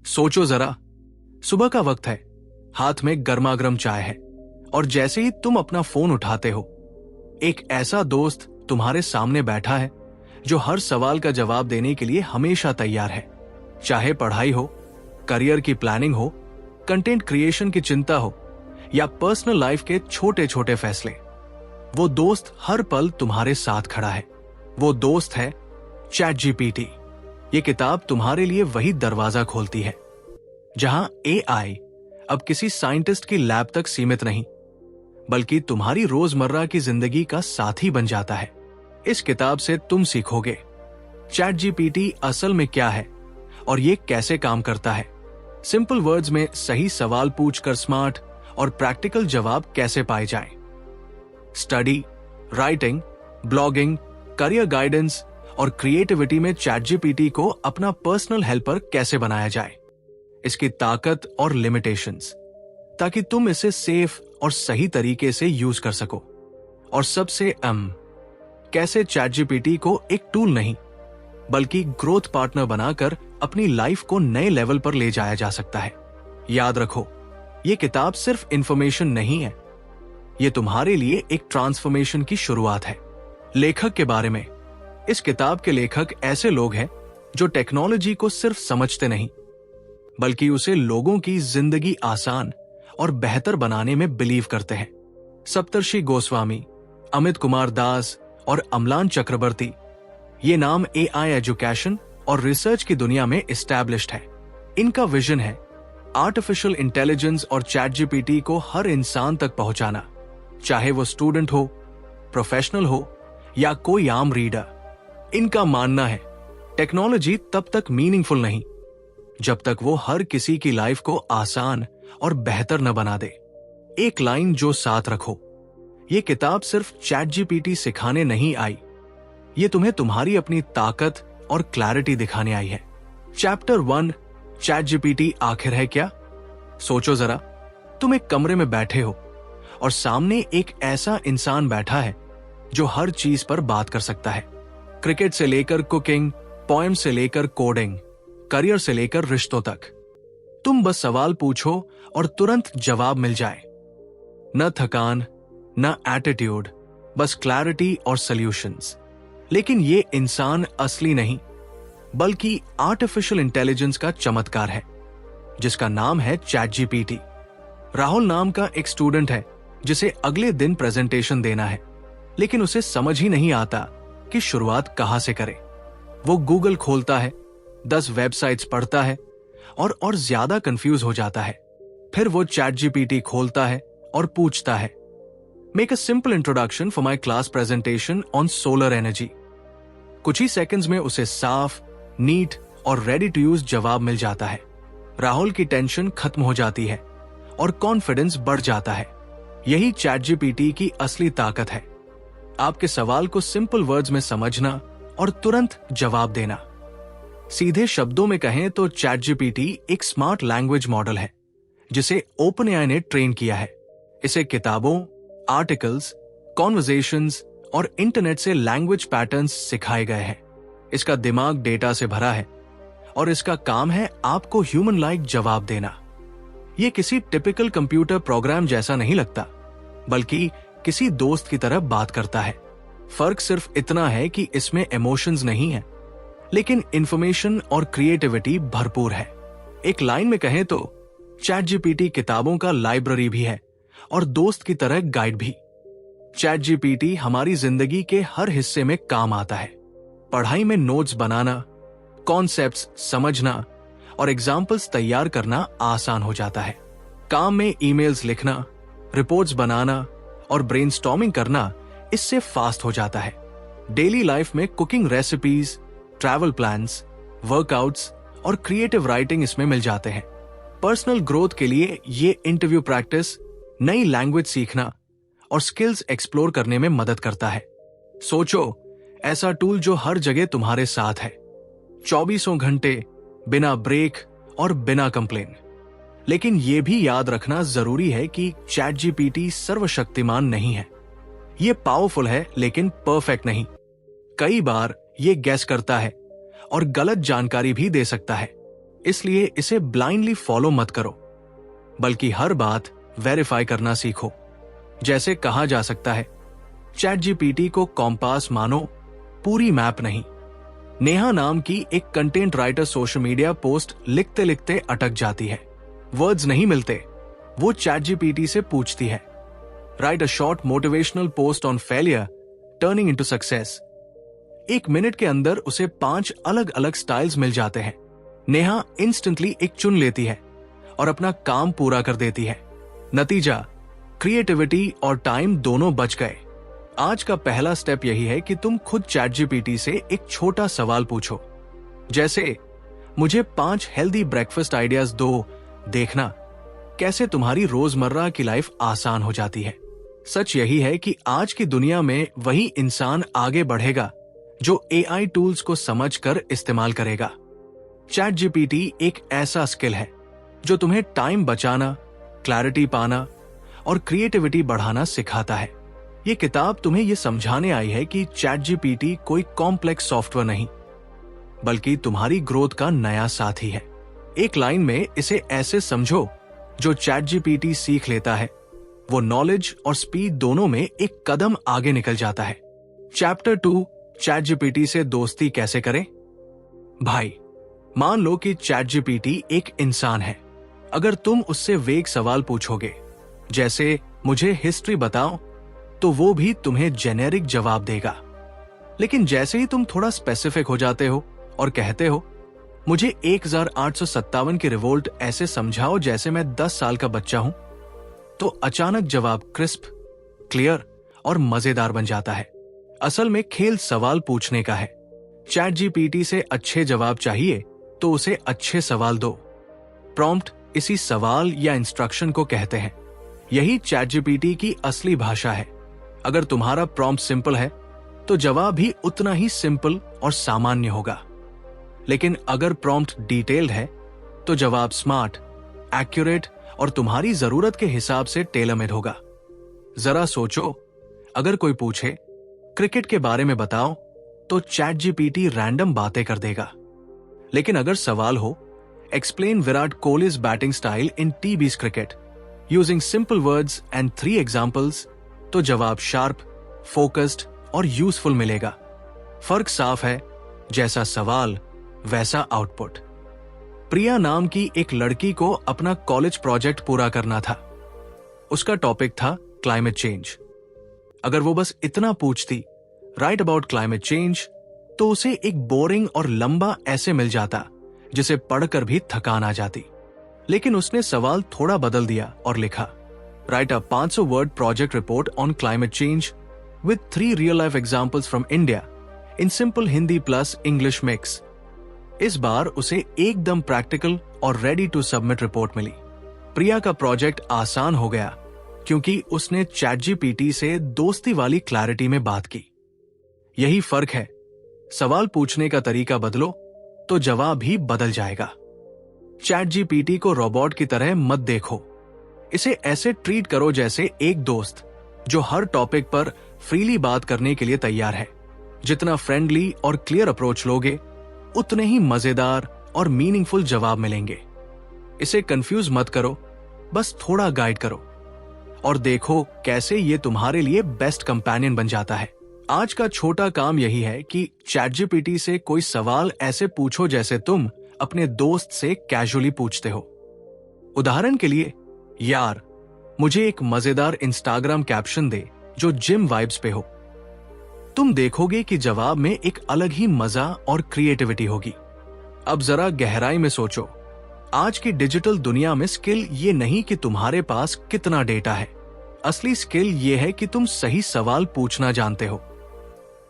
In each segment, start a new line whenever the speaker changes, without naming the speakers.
सोचो जरा, सुबह का वक्त है, हाथ में गर्मा गर्म चाय है, और जैसे ही तुम अपना फोन उठाते हो, एक ऐसा दोस्त तुम्हारे सामने बैठा है जो हर सवाल का जवाब देने के लिए हमेशा तैयार है। चाहे पढ़ाई हो, करियर की प्लानिंग हो, कंटेंट क्रिएशन की चिंता हो या पर्सनल लाइफ के छोटे छोटे फैसले, वो दोस्त हर पल तुम्हारे साथ खड़ा है। वो दोस्त है चैट जीपीटी। ये किताब तुम्हारे लिए वही दरवाजा खोलती है जहां एआई अब किसी साइंटिस्ट की लैब तक सीमित नहीं, बल्कि तुम्हारी रोजमर्रा की जिंदगी का साथी बन जाता है। इस किताब से तुम सीखोगे चैट जीपीटी असल में क्या है और ये कैसे काम करता है। सिंपल वर्ड्स में सही सवाल पूछकर स्मार्ट और प्रैक्टिकल जवाब कैसे पाए जाएं। Study, writing, blogging, career guidance और क्रिएटिविटी में चैट जीपीटी को अपना पर्सनल हेल्पर कैसे बनाया जाए, इसकी ताकत और लिमिटेशंस, ताकि तुम इसे सेफ और सही तरीके से यूज कर सको। और सबसे कैसे चैट जीपीटी को एक टूल नहीं, बल्कि ग्रोथ पार्टनर बनाकर अपनी लाइफ को नए लेवल पर ले जाया जा सकता है। याद रखो, ये किताब सिर्फ इंफॉर्मेशन नहीं है, ये तुम्हारे लिए एक ट्रांसफॉर्मेशन की शुरुआत है। लेखक के बारे में, इस किताब के लेखक ऐसे लोग हैं जो टेक्नोलॉजी को सिर्फ समझते नहीं, बल्कि उसे लोगों की जिंदगी आसान और बेहतर बनाने में बिलीव करते हैं। सप्तर्षि गोस्वामी, अमित कुमार दास और अम्लान चक्रवर्ती, ये नाम एआई एजुकेशन और रिसर्च की दुनिया में एस्टैब्लिश्ड है। इनका विजन है आर्टिफिशियल इंटेलिजेंस और चैट जीपीटी को हर इंसान तक पहुंचाना, चाहे वो स्टूडेंट हो, प्रोफेशनल हो या कोई आम रीडर। इनका मानना है टेक्नोलॉजी तब तक मीनिंगफुल नहीं जब तक वो हर किसी की लाइफ को आसान और बेहतर न बना दे। एक लाइन जो साथ रखो, ये किताब सिर्फ चैट जीपीटी सिखाने नहीं आई, ये तुम्हें तुम्हारी अपनी ताकत और क्लैरिटी दिखाने आई है। चैप्टर 1, चैट जीपीटी आखिर है क्या। सोचो जरा, तुम एक कमरे में बैठे हो और सामने एक ऐसा इंसान बैठा है जो हर चीज पर बात कर सकता है। क्रिकेट से लेकर कुकिंग, पोएम से लेकर कोडिंग, करियर से लेकर रिश्तों तक। तुम बस सवाल पूछो और तुरंत जवाब मिल जाए। न थकान, न एटीट्यूड, बस क्लैरिटी और सॉल्यूशंस। लेकिन ये इंसान असली नहीं, बल्कि आर्टिफिशियल इंटेलिजेंस का चमत्कार है, जिसका नाम है चैट जीपीटी। राहुल नाम का एक स्टूडेंट है जिसे अगले दिन प्रेजेंटेशन देना है, लेकिन उसे समझ ही नहीं आता कि शुरुआत कहां से करे। वो गूगल खोलता है, 10 वेबसाइट्स पढ़ता है और ज्यादा कंफ्यूज हो जाता है। फिर वो चैट जीपीटी खोलता है और पूछता है, make a simple introduction for my class presentation on solar energy. कुछ ही सेकंड्स में उसे साफ, नीट और रेडी टू यूज जवाब मिल जाता है। राहुल की टेंशन खत्म हो जाती है और कॉन्फिडेंस बढ़ जाता है। यही चैट जीपीटी की असली ताकत है, आपके सवाल को सिंपल वर्ड्स में समझना और तुरंत जवाब देना। सीधे शब्दों में कहें तो चैट जीपीटी एक स्मार्ट लैंग्वेज मॉडल है जिसे ओपनएआई ने ट्रेन किया है। इसे किताबों, आर्टिकल्स, कॉन्वर्सेशंस और इंटरनेट से लैंग्वेज पैटर्न्स सिखाए गए हैं। इसका दिमाग डेटा से भरा है और इसका काम है आपको ह्यूमन लाइक जवाब देना। यह किसी टिपिकल कंप्यूटर प्रोग्राम जैसा नहीं लगता, बल्कि किसी दोस्त की तरह बात करता है। फर्क सिर्फ इतना है कि इसमें इमोशंस नहीं है, लेकिन इंफॉर्मेशन और क्रिएटिविटी भरपूर है। एक लाइन में कहें तो चैट जीपीटी किताबों का लाइब्रेरी भी है और दोस्त की तरह गाइड भी। चैट जीपीटी हमारी जिंदगी के हर हिस्से में काम आता है। पढ़ाई में नोट्स बनाना, कॉन्सेप्ट्स समझना और एग्जाम्पल्स तैयार करना आसान हो जाता है। काम में ईमेल्स लिखना, रिपोर्ट्स बनाना और ब्रेनस्टॉर्मिंग करना इससे फास्ट हो जाता है। डेली लाइफ में cooking recipes, travel plans, workouts और क्रिएटिव राइटिंग इसमें मिल जाते हैं। पर्सनल ग्रोथ के लिए ये इंटरव्यू प्रैक्टिस, नई लैंग्वेज सीखना और स्किल्स एक्सप्लोर करने में मदद करता है। सोचो, ऐसा टूल जो हर जगह तुम्हारे साथ है, 24 घंटे, बिना ब्रेक और बिना कंप्लेन। लेकिन यह भी याद रखना जरूरी है कि चैट जीपीटी सर्वशक्तिमान नहीं है। ये पावरफुल है लेकिन परफेक्ट नहीं। कई बार ये गैस करता है और गलत जानकारी भी दे सकता है। इसलिए इसे ब्लाइंडली फॉलो मत करो, बल्कि हर बात वेरीफाई करना सीखो। जैसे कहा जा सकता है, चैट जीपीटी को कॉम्पास मानो, पूरी मैप नहीं। नेहा नाम की एक content writer social media post लिखते लिखते अटक जाती है, वर्ड्स नहीं मिलते। वो चैट जीपीटी से पूछती है, write a short motivational post on failure turning into success. 1 minute के अंदर उसे 5 अलग अलग स्टाइल्स मिल जाते हैं। नेहा इंस्टेंटली एक चुन लेती है और अपना काम पूरा कर देती है। नतीजा, क्रिएटिविटी और टाइम दोनों बच गए। आज का पहला स्टेप यही है कि तुम खुद चैट जीपीटी से एक छोटा सवाल पूछो, जैसे मुझे 5 हेल्दी ब्रेकफास्ट आइडियाज दो। देखना कैसे तुम्हारी रोजमर्रा की लाइफ आसान हो जाती है। सच यही है कि आज की दुनिया में वही इंसान आगे बढ़ेगा जो एआई टूल्स को समझकर इस्तेमाल करेगा। चैट जीपीटी एक ऐसा स्किल है जो तुम्हें टाइम बचाना, क्लैरिटी पाना और क्रिएटिविटी बढ़ाना सिखाता है। ये किताब तुम्हें ये समझाने आई है कि चैट जीपीटी कोई कॉम्प्लेक्स सॉफ्टवेयर नहीं, बल्कि तुम्हारी ग्रोथ का नया साथी है। एक लाइन में इसे ऐसे समझो, जो चैट जीपीटी सीख लेता है वो नॉलेज और स्पीड दोनों में एक कदम आगे निकल जाता है। चैप्टर 2, चैट जीपीटी से दोस्ती कैसे करें। भाई, मान लो कि चैट जीपीटी एक इंसान है। अगर तुम उससे वेग सवाल पूछोगे, जैसे मुझे हिस्ट्री बताओ, तो वो भी तुम्हें जेनेरिक जवाब देगा। लेकिन जैसे ही तुम थोड़ा स्पेसिफिक हो जाते हो और कहते हो, मुझे 1857 की रिवोल्ट ऐसे समझाओ जैसे मैं 10 साल का बच्चा हूं, तो अचानक जवाब क्रिस्प, क्लियर और मजेदार बन जाता है। असल में खेल सवाल पूछने का है। चैट जीपीटी से अच्छे जवाब चाहिए तो उसे अच्छे सवाल दो। प्रॉम्प्ट इसी सवाल या इंस्ट्रक्शन को कहते हैं। यही चैट जीपीटी की असली भाषा है। अगर तुम्हारा प्रॉम्प्ट सिंपल है तो जवाब भी उतना ही सिंपल और सामान्य होगा। लेकिन अगर प्रॉम्प्ट डिटेल्ड है तो जवाब स्मार्ट, एक्यूरेट और तुम्हारी जरूरत के हिसाब से टेलर मेड होगा। जरा सोचो, अगर कोई पूछे क्रिकेट के बारे में बताओ, तो चैट जीपीटी रैंडम बातें कर देगा। लेकिन अगर सवाल हो, explain Virat Kohli's batting style in टीबीज cricket using simple words and 3 examples, तो जवाब शार्प, फोकस्ड और यूजफुल मिलेगा। फर्क साफ है, जैसा सवाल वैसा आउटपुट। प्रिया नाम की एक लड़की को अपना कॉलेज प्रोजेक्ट पूरा करना था। उसका टॉपिक था क्लाइमेट चेंज। अगर वो बस इतना पूछती, राइट अबाउट क्लाइमेट चेंज, तो उसे एक बोरिंग और लंबा ऐसे मिल जाता जिसे पढ़कर भी थकान आ जाती। लेकिन उसने सवाल थोड़ा बदल दिया और लिखा, right a 500 word project report on climate change with 3 real life examples from India in simple Hindi plus English mix. इस बार उसे एकदम प्रैक्टिकल और रेडी टू सबमिट रिपोर्ट मिली। प्रिया का प्रोजेक्ट आसान हो गया क्योंकि उसने चैट जीपीटी से दोस्ती वाली क्लैरिटी में बात की। यही फर्क है, सवाल पूछने का तरीका बदलो तो जवाब भी बदल जाएगा। चैट जीपीटी को रोबोट की तरह मत देखो। इसे ऐसे ट्रीट करो जैसे एक दोस्त जो हर टॉपिक पर फ्रीली बात करने के लिए तैयार है। जितना फ्रेंडली और क्लियर अप्रोच लोगे, उतने ही मजेदार और मीनिंगफुल जवाब मिलेंगे। इसे कंफ्यूज मत करो, बस थोड़ा गाइड करो और देखो कैसे ये तुम्हारे लिए बेस्ट कंपेनियन बन जाता है। आज का छोटा काम यही है कि चैट जीपीटी से कोई सवाल ऐसे पूछो जैसे तुम अपने दोस्त से कैजुअली पूछते हो। उदाहरण के लिए, यार मुझे एक मजेदार इंस्टाग्राम कैप्शन दे जो जिम वाइब्स पे हो। तुम देखोगे कि जवाब में एक अलग ही मजा और क्रिएटिविटी होगी। अब जरा गहराई में सोचो, आज की डिजिटल दुनिया में स्किल ये नहीं कि तुम्हारे पास कितना डेटा है, असली स्किल ये है कि तुम सही सवाल पूछना जानते हो।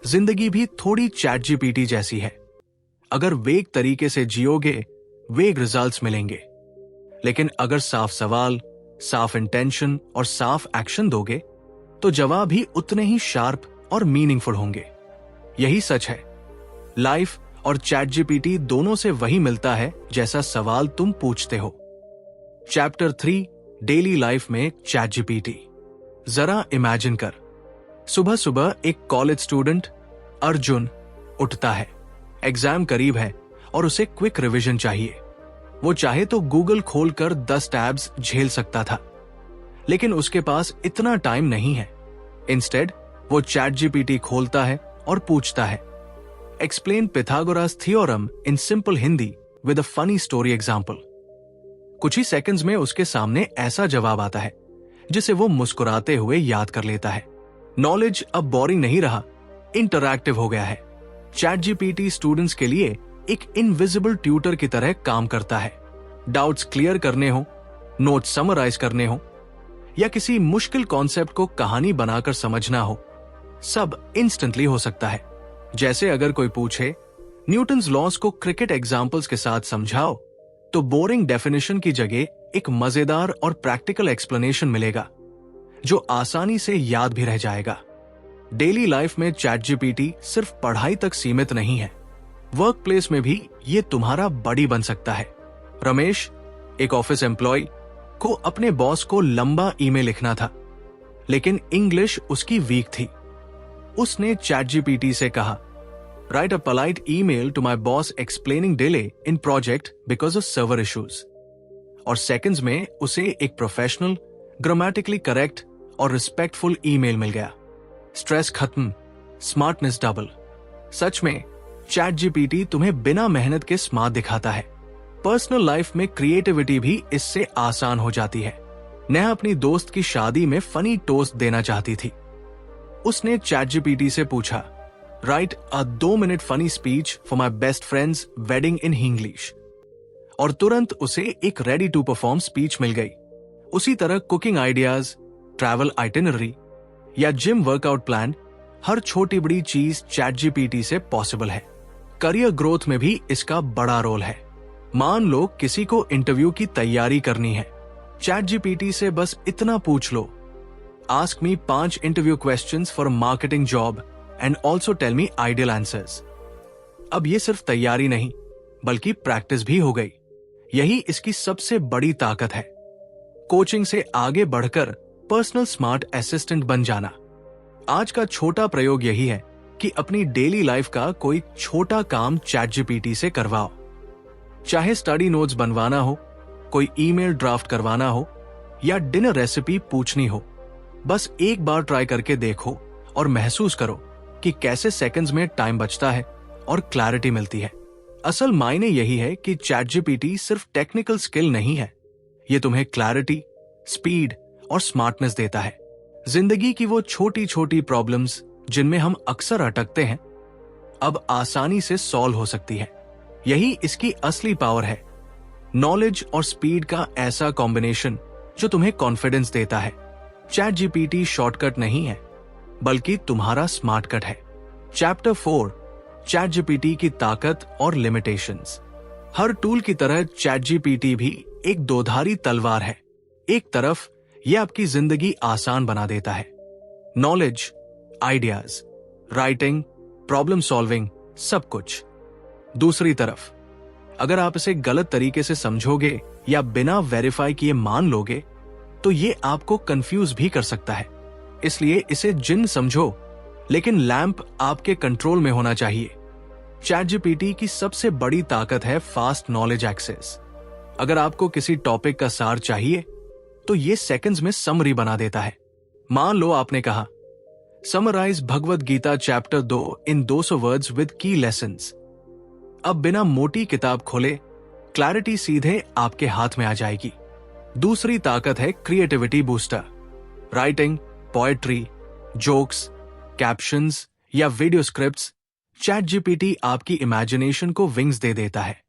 जिंदगी भी थोड़ी चैट जीपीटी जैसी है। अगर वेग तरीके से जियोगे, वेग रिजल्ट्स मिलेंगे। लेकिन अगर साफ सवाल, साफ इंटेंशन और साफ एक्शन दोगे, तो जवाब भी उतने ही शार्प और मीनिंगफुल होंगे। यही सच है, लाइफ और चैट जीपीटी दोनों से वही मिलता है जैसा सवाल तुम पूछते हो। चैप्टर 3, डेली लाइफ में चैट जीपीटी। जरा इमेजिन कर, सुबह सुबह एक कॉलेज स्टूडेंट अर्जुन उठता है। एग्जाम करीब है और उसे क्विक रिवीजन चाहिए। वो चाहे तो गूगल खोलकर 10 टैब्स झेल सकता था, लेकिन उसके पास इतना टाइम नहीं है। इंस्टेड वो चैट जीपीटी खोलता है और पूछता है, explain Pythagoras theorem in simple Hindi with a funny story example. कुछ ही सेकंड्स में उसके सामने ऐसा जवाब आता है जिसे वो मुस्कुराते हुए याद कर लेता है। नॉलेज अब बोरिंग नहीं रहा, इंटरैक्टिव हो गया है। चैट जीपीटी स्टूडेंट्स के लिए एक इनविजिबल ट्यूटर की तरह काम करता है। डाउट्स क्लियर करने हो, नोट्स समराइज करने हो, या किसी मुश्किल कॉन्सेप्ट को कहानी बनाकर समझना हो, सब इंस्टेंटली हो सकता है। जैसे अगर कोई पूछे न्यूटन्स लॉज को क्रिकेट एग्जाम्पल्स के साथ समझाओ, तो बोरिंग डेफिनेशन की जगह एक मजेदार और प्रैक्टिकल एक्सप्लेनेशन मिलेगा जो आसानी से याद भी रह जाएगा। डेली लाइफ में चैट जीपीटी सिर्फ पढ़ाई तक सीमित नहीं है, वर्क प्लेस में भी ये तुम्हारा बडी बन सकता है। रमेश, एक ऑफिस एम्प्लॉय, को अपने बॉस को लंबा ईमेल लिखना था, लेकिन इंग्लिश उसकी वीक थी। उसने चैट जीपीटी से कहा, write a polite email to my boss explaining delay in project because of server issues. और सेकंड्स में उसे एक प्रोफेशनल, ग्रामेटिकली करेक्ट और रिस्पेक्टफुल ईमेल मिल गया। स्ट्रेस खत्म, स्मार्टनेस डबल। सच में चैट जीपीटी तुम्हें बिना मेहनत के स्मार्ट दिखाता है। पर्सनल लाइफ में क्रिएटिविटी भी इससे आसान हो जाती है। नेहा अपनी दोस्त की शादी में फनी टोस्ट देना चाहती थी। उसने चैट जीपीटी से पूछा, right a 2 minute funny speech for my best friend's wedding in English, और तुरंत उसे एक रेडी टू परफॉर्म स्पीच मिल गई। उसी तरह कुकिंग आइडियाज, ट्रैवल आइटिनरी या जिम वर्कआउट प्लान, हर छोटी बड़ी चीज चैट जीपीटी से पॉसिबल है। करियर ग्रोथ में भी इसका बड़ा रोल है। मान लो किसी को इंटरव्यू की तैयारी करनी है, चैट जीपीटी से बस इतना पूछ लो, ask me 5 interview questions for marketing job and also tell me ideal answers. अब ये सिर्फ तैयारी नहीं बल्कि प्रैक्टिस भी हो गई। यही इसकी सबसे बड़ी ताकत है। कोचिंग से आगे बढ़कर पर्सनल स्मार्ट असिस्टेंट बन जाना। आज का छोटा प्रयोग यही है कि अपनी डेली लाइफ का कोई छोटा काम चैट जीपीटी से करवाओ। चाहे स्टडी नोट्स बनवाना हो, कोई ईमेल ड्राफ्ट करवाना हो या डिनर रेसिपी पूछनी हो, बस एक बार ट्राई करके देखो और महसूस करो कि कैसे सेकंड्स में टाइम बचता है और क्लैरिटी मिलती है। असल मायने यही है कि चैट जीपीटी सिर्फ टेक्निकल स्किल नहीं है, ये तुम्हें क्लैरिटी, स्पीड और स्मार्टनेस देता है। जिंदगी की वो छोटी छोटी प्रॉब्लम्स जिनमें हम अक्सर अटकते हैं, अब आसानी से सॉल्व हो सकती है। यही इसकी असली पावर है। नॉलेज और स्पीड का ऐसा कॉम्बिनेशन जो तुम्हें कॉन्फिडेंस देता है। चैट जीपीटी शॉर्टकट नहीं है, बल्कि तुम्हारा स्मार्ट कट है। चैप्टर 4, चैट जीपीटी की ताकत और लिमिटेशंस। हर टूल की तरह चैट जीपीटी भी एक दोधारी तलवार है। एक तरफ यह आपकी जिंदगी आसान बना देता है, knowledge, ideas, writing, problem solving, सब कुछ। दूसरी तरफ अगर आप इसे गलत तरीके से समझोगे या बिना वेरीफाई किए मान लोगे, तो ये आपको कंफ्यूज भी कर सकता है। इसलिए इसे जिन समझो, लेकिन लैंप आपके कंट्रोल में होना चाहिए। चैट जीपीटी की सबसे बड़ी ताकत है फास्ट नॉलेज एक्सेस। अगर आपको किसी टॉपिक का सार चाहिए, तो ये सेकंड्स में समरी बना देता है। मान लो आपने कहा, summarise Bhagavad Gita chapter 2 in 200 words with key lessons. अब बिना मोटी किताब खोले क्लैरिटी सीधे आपके हाथ में आ जाएगी। दूसरी ताकत है creativity booster. Writing, poetry, jokes, captions या वीडियो स्क्रिप्ट्स, चैट जीपीटी आपकी इमेजिनेशन को विंग्स दे देता है।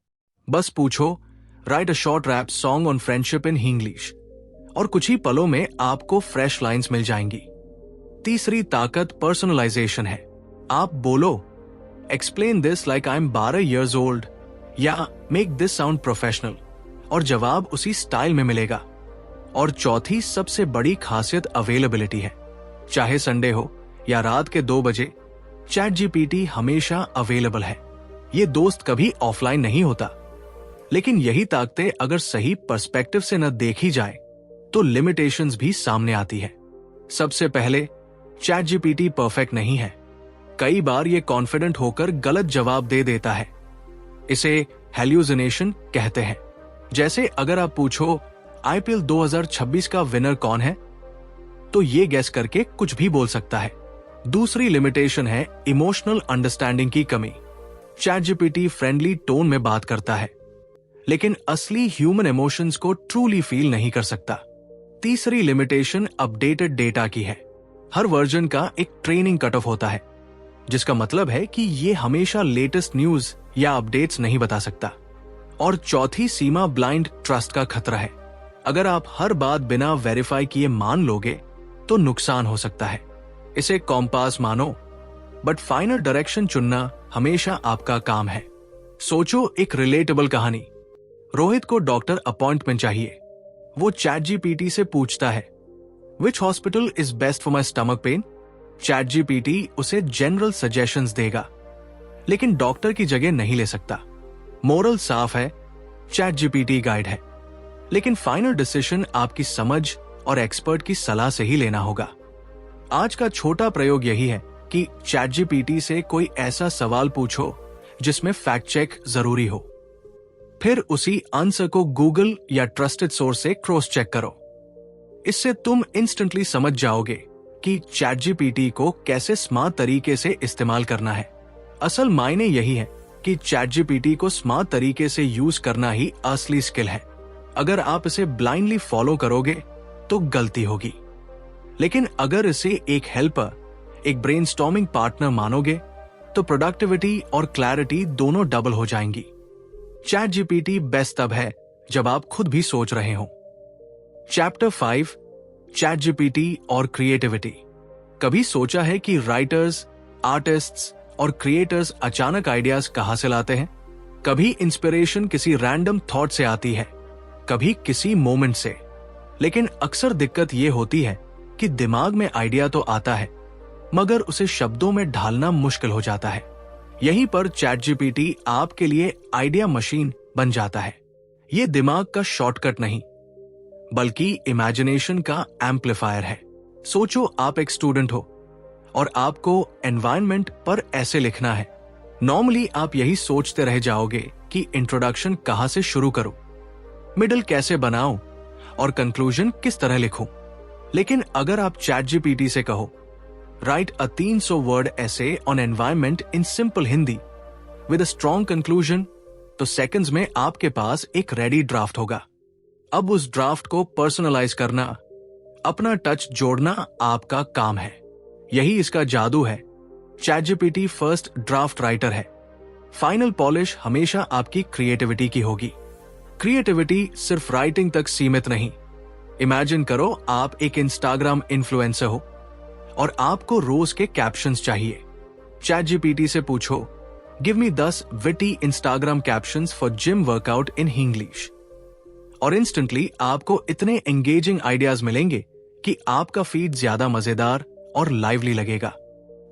बस पूछो, write a short rap song on friendship in English, और कुछ ही पलों में आपको फ्रेश लाइंस मिल जाएंगी। तीसरी ताकत पर्सनलाइजेशन है। आप बोलो, explain this like I am 12 years old या मेक दिस साउंड प्रोफेशनल, और जवाब उसी स्टाइल में मिलेगा। और चौथी सबसे बड़ी खासियत अवेलेबिलिटी है। चाहे संडे हो या रात के 2 बजे, चैट जीपीटी हमेशा अवेलेबल है। ये दोस्त कभी ऑफलाइन नहीं होता। लेकिन यही ताकतें अगर सही पर्सपेक्टिव से न देखी जाए, तो लिमिटेशंस भी सामने आती है। सबसे पहले, चैट जीपीटी परफेक्ट नहीं है। कई बार ये कॉन्फिडेंट होकर गलत जवाब दे देता है। इसे हेल्यूसिनेशन कहते हैं। जैसे अगर आप पूछो आईपीएल 2026 का विनर कौन है, तो ये गैस करके कुछ भी बोल सकता है। दूसरी लिमिटेशन है इमोशनल अंडरस्टैंडिंग की कमी। चैटजीपीटी फ्रेंडली टोन में बात करता है, लेकिन असली ह्यूमन इमोशंस को ट्रूली फील नहीं कर सकता। तीसरी लिमिटेशन अपडेटेड डेटा की है। हर वर्जन का एक ट्रेनिंग कट ऑफ होता है, जिसका मतलब है कि ये हमेशा लेटेस्ट न्यूज या अपडेट्स नहीं बता सकता। और चौथी सीमा ब्लाइंड ट्रस्ट का खतरा है। अगर आप हर बात बिना वेरीफाई किए मान लोगे तो नुकसान हो सकता है। इसे कॉम्पास मानो, बट फाइनल डायरेक्शन चुनना हमेशा आपका काम है। सोचो एक रिलेटेबल कहानी। रोहित को डॉक्टर अपॉइंटमेंट चाहिए। वो चैटजीपीटी से पूछता है, which hospital is best for my stomach pain? ChatGPT उसे जनरल सजेशंस देगा, लेकिन डॉक्टर की जगह नहीं ले सकता। मोरल साफ है, चैटजीपीटी गाइड है, लेकिन फाइनल डिसीजन आपकी समझ और एक्सपर्ट की सलाह से ही लेना होगा। आज का छोटा प्रयोग यही है कि चैटजीपीटी से कोई ऐसा सवाल पूछो जिसमें फैक्ट चेक जरूरी हो, फिर उसी आंसर को गूगल या ट्रस्टेड सोर्स से क्रॉस चेक करो। इससे तुम इंस्टेंटली समझ जाओगे कि चैटजीपीटी को कैसे स्मार्ट तरीके से इस्तेमाल करना है। असल मायने यही है कि चैटजीपीटी को स्मार्ट तरीके से यूज करना ही असली स्किल है। अगर आप इसे ब्लाइंडली फॉलो करोगे तो गलती होगी, लेकिन अगर इसे एक हेल्पर, एक ब्रेनस्टॉर्मिंग पार्टनर मानोगे तो प्रोडक्टिविटी और क्लैरिटी दोनों डबल हो जाएंगी। चैटजीपीटी बेस्ट तब है जब आप खुद भी सोच रहे हो। चैप्टर 5, चैटजीपीटी और क्रिएटिविटी। कभी सोचा है कि राइटर्स, आर्टिस्ट्स और क्रिएटर्स अचानक आइडियाज कहां से लाते हैं? कभी इंस्पिरेशन किसी रैंडम थॉट से आती है, कभी किसी मोमेंट से, लेकिन अक्सर दिक्कत यह होती है कि दिमाग में आइडिया तो आता है, मगर उसे शब्दों में ढालना मुश्किल हो जाता है। यहीं पर चैटजीपीटी आपके लिए आइडिया मशीन बन जाता है। यह दिमाग का शॉर्टकट नहीं, बल्कि इमेजिनेशन का एम्पलीफायर है। सोचो आप एक स्टूडेंट हो और आपको एनवायरनमेंट पर ऐसे लिखना है। नॉर्मली आप यही सोचते रह जाओगे कि इंट्रोडक्शन कहां से शुरू करूं, मिडल कैसे बनाऊं और कंक्लूजन किस तरह लिखूं। लेकिन अगर आप चैटजीपीटी से कहो, right a 300 word essay on environment in simple Hindi with a strong conclusion, तो सेकंड्स में आपके पास एक रेडी ड्राफ्ट होगा। अब उस ड्राफ्ट को पर्सनलाइज करना, अपना टच जोड़ना आपका काम है। यही इसका जादू है। चैटजीपीटी फर्स्ट ड्राफ्ट राइटर है। फाइनल पॉलिश हमेशा आपकी क्रिएटिविटी की होगी। क्रिएटिविटी सिर्फ राइटिंग तक सीमित नहीं। इमेजिन करो आप एक इंस्टाग्राम इन्फ्लुएंसर हो और आपको रोज के कैप्शंस चाहिए। चैटजीपीटी से पूछो, give me 10 witty Instagram captions for gym workout in English, और इंस्टेंटली आपको इतने एंगेजिंग आइडियाज मिलेंगे कि आपका फीड ज्यादा मजेदार और लाइवली लगेगा।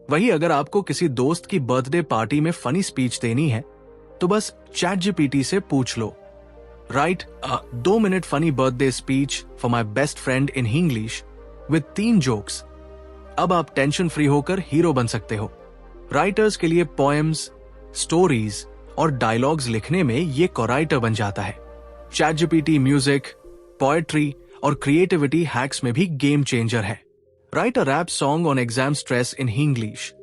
वही अगर आपको किसी दोस्त की बर्थडे पार्टी में फनी स्पीच देनी है, तो बस चैटजीपीटी से पूछ लो, write a 2 minute funny birthday speech for my best friend in English with 3 jokes. अब आप टेंशन फ्री होकर हीरो बन सकते हो। राइटर्स के लिए पोएम्स, स्टोरीज और डायलॉग्स लिखने में ये कोराइटर बन जाता है। चैटजीपीटी म्यूजिक, पोएट्री और क्रिएटिविटी हैक्स में भी गेम चेंजर है। Write a rap song on exam stress in English,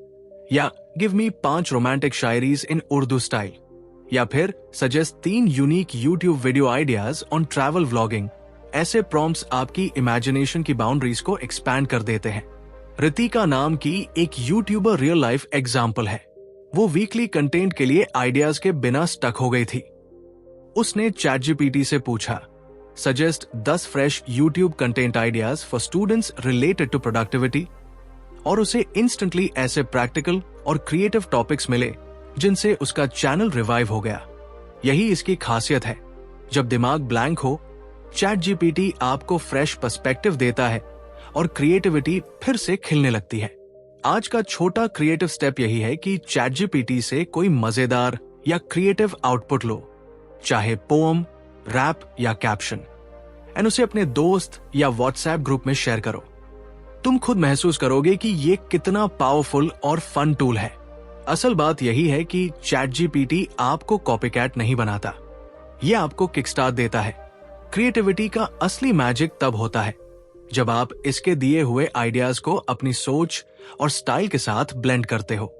या गिव मी 5 रोमांटिक शायरीज इन उर्दू स्टाइल, या फिर suggest 3 unique YouTube video ideas on travel vlogging. ऐसे प्रॉम्प्ट्स आपकी इमेजिनेशन की बाउंड्रीज को एक्सपैंड कर देते हैं। रितिका नाम की एक यूट्यूबर रियल लाइफ एग्जाम्पल है। वो वीकली कंटेंट के लिए आइडियाज के बिना स्टक हो गई थी। उसने चैटजीपीटी से पूछा, suggest 10 fresh YouTube content ideas for students related to productivity, और उसे इंस्टेंटली ऐसे प्रैक्टिकल और क्रिएटिव टॉपिक्स मिले जिनसे उसका चैनल रिवाइव हो गया। यही इसकी खासियत है। जब दिमाग ब्लैंक हो, चैटजीपीटी आपको फ्रेश पर्सपेक्टिव देता है और क्रिएटिविटी फिर से खिलने लगती है। आज का छोटा क्रिएटिव स्टेप यही है कि चैटजीपीटी से कोई मजेदार या क्रिएटिव आउटपुट लो, चाहे पोएम, रैप या कैप्शन, एंड उसे अपने दोस्त या व्हाट्सएप ग्रुप में शेयर करो। तुम खुद महसूस करोगे कि ये कितना पावरफुल और फन टूल है। असल बात यही है कि चैटजीपीटी आपको कॉपीकैट नहीं बनाता, ये आपको किकस्टार्ट देता है। क्रिएटिविटी का असली मैजिक तब होता है जब आप इसके दिए हुए आइडियाज को अपनी सोच और स्टाइल के साथ ब्लेंड करते हो।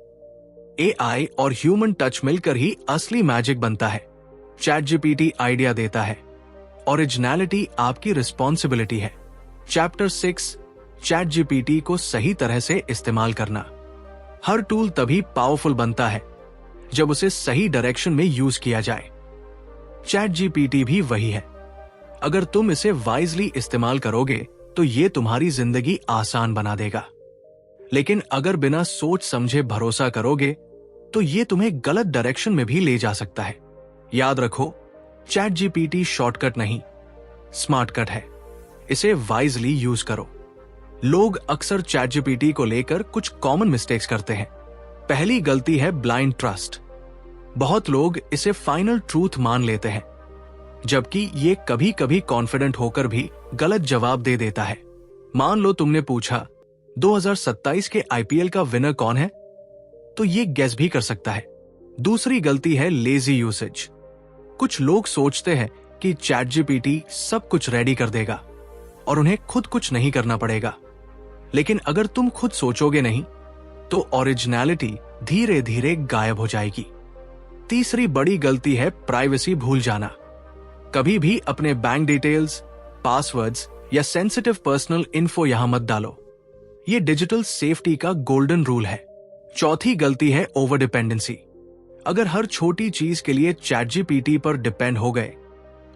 एआई और ह्यूमन टच मिलकर ही असली मैजिक बनता है। चैट जीपीटी आइडिया देता है, ओरिजिनलिटी आपकी रिस्पॉन्सिबिलिटी है। चैप्टर 6, चैट जीपीटी को सही तरह से इस्तेमाल करना। हर टूल तभी पावरफुल बनता है जब उसे सही डायरेक्शन में यूज किया जाए। चैट जीपीटी भी वही है। अगर तुम इसे वाइजली इस्तेमाल करोगे तो ये तुम्हारी जिंदगी आसान बना देगा, लेकिन अगर बिना सोच समझे भरोसा करोगे तो ये तुम्हें गलत डायरेक्शन में भी ले जा सकता है। याद रखो, चैट जीपीटी शॉर्टकट नहीं, स्मार्ट कट है। इसे वाइजली यूज करो। लोग अक्सर चैट जीपीटी को लेकर कुछ कॉमन मिस्टेक्स करते हैं। पहली गलती है ब्लाइंड ट्रस्ट। बहुत लोग इसे फाइनल ट्रूथ मान लेते हैं, जबकि ये कभी कभी कॉन्फिडेंट होकर भी गलत जवाब दे देता है। मान लो तुमने पूछा 2027 के आईपीएल का विनर कौन है, तो ये गेस भी कर सकता है। दूसरी गलती है लेजी यूसेज। कुछ लोग सोचते हैं कि चैट जीपीटी सब कुछ रेडी कर देगा और उन्हें खुद कुछ नहीं करना पड़ेगा, लेकिन अगर तुम खुद सोचोगे नहीं तो ओरिजिनलिटी धीरे धीरे गायब हो जाएगी। तीसरी बड़ी गलती है प्राइवेसी भूल जाना। कभी भी अपने बैंक डिटेल्स, पासवर्ड्स या सेंसिटिव पर्सनल इन्फो यहां मत डालो। ये डिजिटल सेफ्टी का गोल्डन रूल है। चौथी गलती है ओवर डिपेंडेंसी। अगर हर छोटी चीज के लिए चैट जीपीटी पर डिपेंड हो गए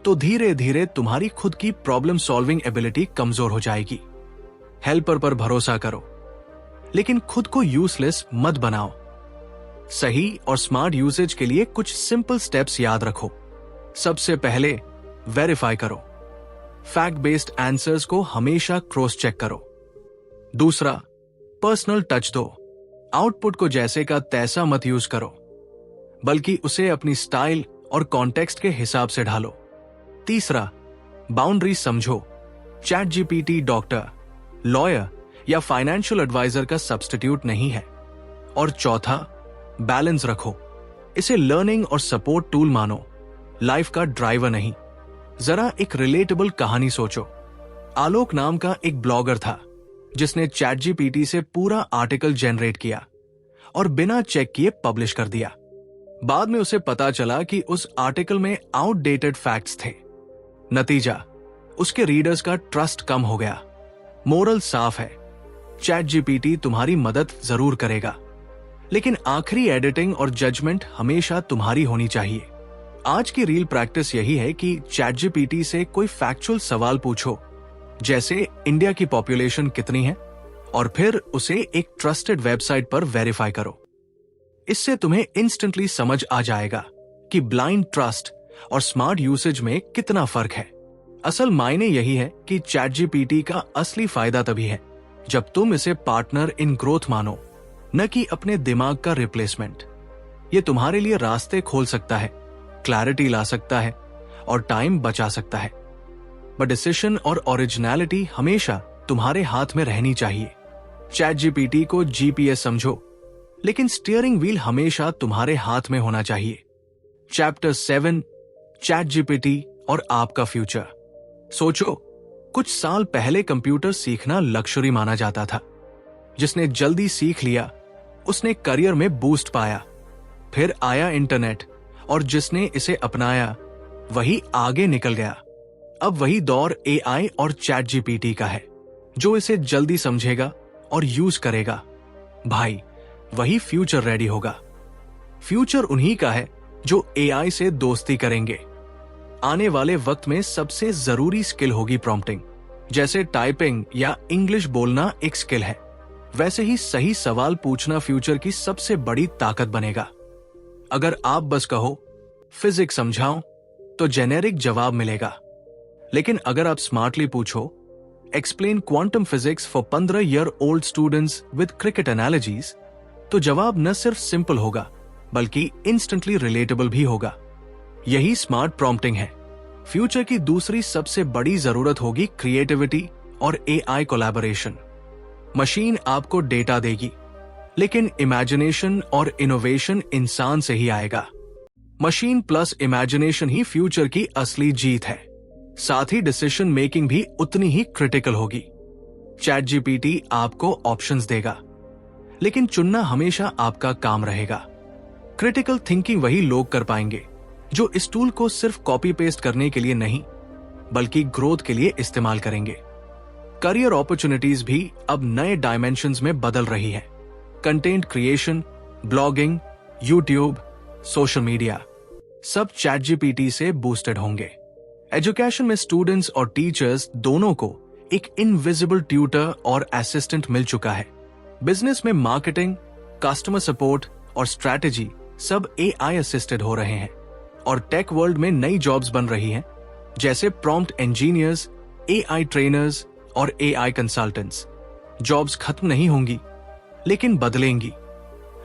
तो धीरे धीरे तुम्हारी खुद की प्रॉब्लम सॉल्विंग एबिलिटी कमजोर हो जाएगी। हेल्पर पर भरोसा करो, लेकिन खुद को यूजलेस मत बनाओ। सही और स्मार्ट यूसेज के लिए कुछ सिंपल स्टेप्स याद रखो। सबसे पहले वेरीफाई करो। फैक्ट बेस्ड आंसर्स को हमेशा क्रॉस चेक करो। दूसरा, पर्सनल टच दो। आउटपुट को जैसे का तैसा मत यूज करो, बल्कि उसे अपनी स्टाइल और कॉन्टेक्स्ट के हिसाब से ढालो। तीसरा, बाउंड्री समझो। चैट जीपीटी डॉक्टर, लॉयर या फाइनेंशियल एडवाइजर का सब्स्टिट्यूट नहीं है। और चौथा, बैलेंस रखो। इसे लर्निंग और सपोर्ट टूल मानो, लाइफ का ड्राइवर नहीं। जरा एक रिलेटेबल कहानी सोचो। आलोक नाम का एक ब्लॉगर था जिसने चैट जीपीटी से पूरा आर्टिकल जनरेट किया और बिना चेक किए पब्लिश कर दिया। बाद में उसे पता चला कि उस आर्टिकल में आउटडेटेड फैक्ट्स थे। नतीजा, उसके रीडर्स का ट्रस्ट कम हो गया। मोरल साफ है, चैट जीपीटी तुम्हारी मदद जरूर करेगा, लेकिन आखिरी एडिटिंग और जजमेंट हमेशा तुम्हारी होनी चाहिए। आज की रील प्रैक्टिस यही है कि चैट जीपीटी से कोई फैक्चुअल सवाल पूछो, जैसे इंडिया की पॉपुलेशन कितनी है, और फिर उसे एक ट्रस्टेड वेबसाइट पर वेरीफाई करो। इससे तुम्हें इंस्टेंटली समझ आ जाएगा कि ब्लाइंड ट्रस्ट और स्मार्ट यूसेज में कितना फर्क है। असल मायने यही है कि चैट जीपीटी का असली फायदा तभी है जब तुम इसे पार्टनर इन ग्रोथ मानो, न कि अपने दिमाग का रिप्लेसमेंट। ये तुम्हारे लिए रास्ते खोल सकता है, क्लैरिटी ला सकता है और टाइम बचा सकता है, बट डिसीजन और ओरिजिनलिटी हमेशा तुम्हारे हाथ में रहनी चाहिए। चैट जीपीटी को जीपीएस समझो, लेकिन स्टीयरिंग व्हील हमेशा तुम्हारे हाथ में होना चाहिए। चैप्टर 7, चैट जीपीटी और आपका फ्यूचर। सोचो, कुछ साल पहले कंप्यूटर सीखना लक्जरी माना जाता था। जिसने जल्दी सीख लिया उसने करियर में बूस्ट पाया। फिर आया इंटरनेट और जिसने इसे अपनाया वही आगे निकल गया। अब वही दौर एआई और चैट जीपीटी का है। जो इसे जल्दी समझेगा और यूज करेगा, भाई, वही फ्यूचर रेडी होगा। फ्यूचर उन्हीं का है जो एआई से दोस्ती करेंगे। आने वाले वक्त में सबसे जरूरी स्किल होगी प्रॉम्प्टिंग। जैसे टाइपिंग या इंग्लिश बोलना एक स्किल है, वैसे ही सही सवाल पूछना फ्यूचर की सबसे बड़ी ताकत बनेगा। अगर आप बस कहो फिजिक्स समझाओ तो जेनेरिक जवाब मिलेगा, लेकिन अगर आप स्मार्टली पूछो explain quantum physics for 15 year old students with cricket analogies, तो जवाब न सिर्फ सिंपल होगा बल्कि इंस्टेंटली रिलेटेबल भी होगा। यही स्मार्ट प्रॉम्प्टिंग है। फ्यूचर की दूसरी सबसे बड़ी जरूरत होगी क्रिएटिविटी और एआई कोलैबोरेशन। मशीन आपको डेटा देगी, लेकिन इमेजिनेशन और इनोवेशन इंसान से ही आएगा। मशीन प्लस इमेजिनेशन ही फ्यूचर की असली जीत है। साथ ही डिसीजन मेकिंग भी उतनी ही क्रिटिकल होगी। चैट जीपीटी आपको ऑप्शंस देगा, लेकिन चुनना हमेशा आपका काम रहेगा। क्रिटिकल थिंकिंग वही लोग कर पाएंगे जो इस टूल को सिर्फ कॉपी पेस्ट करने के लिए नहीं, बल्कि ग्रोथ के लिए इस्तेमाल करेंगे। करियर अपॉर्चुनिटीज भी अब नए डायमेंशंस में बदल रही है। Content creation, blogging, YouTube, social media, सब चैट जीपीटी से बूस्टेड होंगे। एजुकेशन में स्टूडेंट्स और टीचर्स दोनों को एक इनविजिबल ट्यूटर और असिस्टेंट मिल चुका है। बिजनेस में मार्केटिंग, कस्टमर सपोर्ट और स्ट्रैटेजी सब एआई असिस्टेड हो रहे हैं। और टेक वर्ल्ड में नई जॉब्स बन रही हैं, जैसे प्रॉम्प्ट इंजीनियर्स, एआई ट्रेनर्स और एआई कंसल्टेंट्स। जॉब्स खत्म नहीं होंगी, लेकिन बदलेंगी,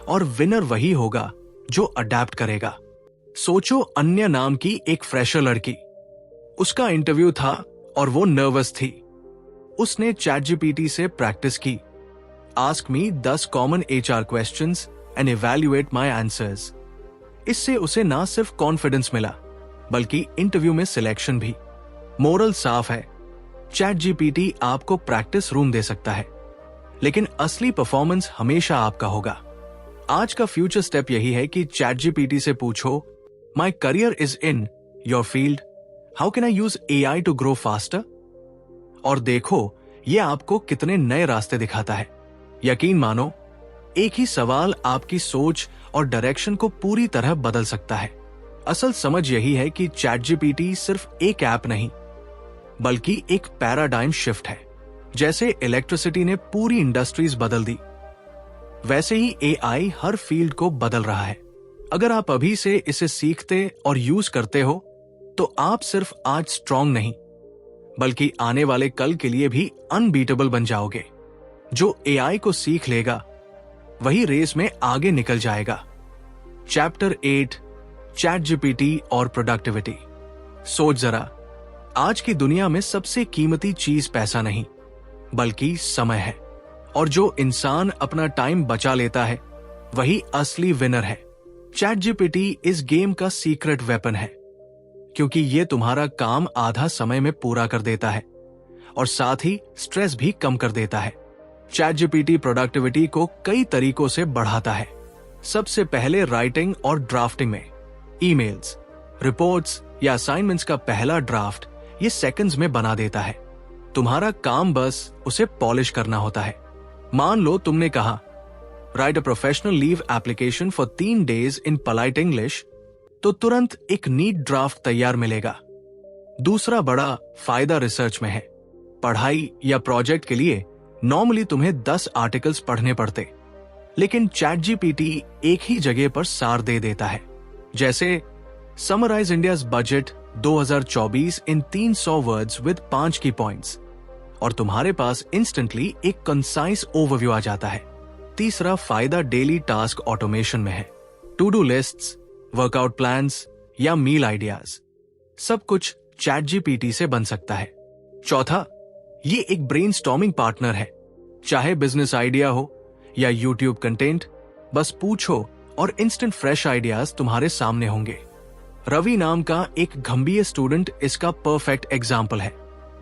और विनर वही होगा जो अडेप्ट करेगा। सोचो, अन्य नाम की एक फ्रेशर लड़की, उसका इंटरव्यू था और वो नर्वस थी। उसने चैट जीपीटी से प्रैक्टिस की, ask me 10 common HR questions and evaluate my answers. इससे उसे ना सिर्फ कॉन्फिडेंस मिला, बल्कि इंटरव्यू में सिलेक्शन भी। मोरल साफ है, चैट जीपीटी आपको प्रैक्टिस रूम दे सकता है, लेकिन असली परफॉर्मेंस हमेशा आपका होगा। आज का फ्यूचर स्टेप यही है कि चैट जीपीटी से पूछो, my career is in your field, how can I use AI to grow faster? और देखो ये आपको कितने नए रास्ते दिखाता है। यकीन मानो, एक ही सवाल आपकी सोच और डायरेक्शन को पूरी तरह बदल सकता है। असल समझ यही है कि चैट जीपीटी सिर्फ एक ऐप नहीं, बल्कि एक पैराडाइम शिफ्ट है। जैसे इलेक्ट्रिसिटी ने पूरी इंडस्ट्रीज बदल दी, वैसे ही एआई हर फील्ड को बदल रहा है। अगर आप अभी से इसे सीखते और यूज करते हो, तो आप सिर्फ आज स्ट्रांग नहीं, बल्कि आने वाले कल के लिए भी अनबीटेबल बन जाओगे। जो एआई को सीख लेगा, वही रेस में आगे निकल जाएगा। चैप्टर 8, चैट जीपीटी और प्रोडक्टिविटी। सोच जरा, आज की दुनिया में सबसे कीमती चीज पैसा नहीं, बल्कि समय है। और जो इंसान अपना टाइम बचा लेता है, वही असली विनर है। चैट जीपीटी इस गेम का सीक्रेट वेपन है, क्योंकि ये तुम्हारा काम आधा समय में पूरा कर देता है और साथ ही स्ट्रेस भी कम कर देता है। चैट जीपीटी प्रोडक्टिविटी को कई तरीकों से बढ़ाता है। सबसे पहले राइटिंग और ड्राफ्टिंग में। ईमेल्स, रिपोर्ट्स या असाइनमेंट्स का पहला ड्राफ्ट ये सेकंड्स में बना देता है। तुम्हारा काम बस उसे पॉलिश करना होता है। मान लो तुमने कहा, write a professional leave application for 3 days in polite English, तो तुरंत एक नीट ड्राफ्ट तैयार मिलेगा। दूसरा बड़ा फायदा रिसर्च में है। पढ़ाई या प्रोजेक्ट के लिए नॉर्मली तुम्हें 10 आर्टिकल्स पढ़ने पड़ते, लेकिन चैट जीपीटी एक ही जगह पर सार दे देता है। जैसे summarize India's budget 2024 in 300 words with 5 key points, और तुम्हारे पास इंस्टेंटली एक कंसाइज ओवरव्यू आ जाता है। तीसरा फायदा डेली टास्क ऑटोमेशन में है। To do lists, workout plans या मील आइडियाज, सब कुछ चैट जीपीटी से बन सकता है। चौथा, ये एक ब्रेनस्टॉर्मिंग पार्टनर है। चाहे बिजनेस आइडिया हो या यूट्यूब कंटेंट, बस पूछो और इंस्टेंट फ्रेश आइडियाज तुम्हारे सामने होंगे। रवि नाम का एक गंभीर स्टूडेंट इसका परफेक्ट एग्जाम्पल है।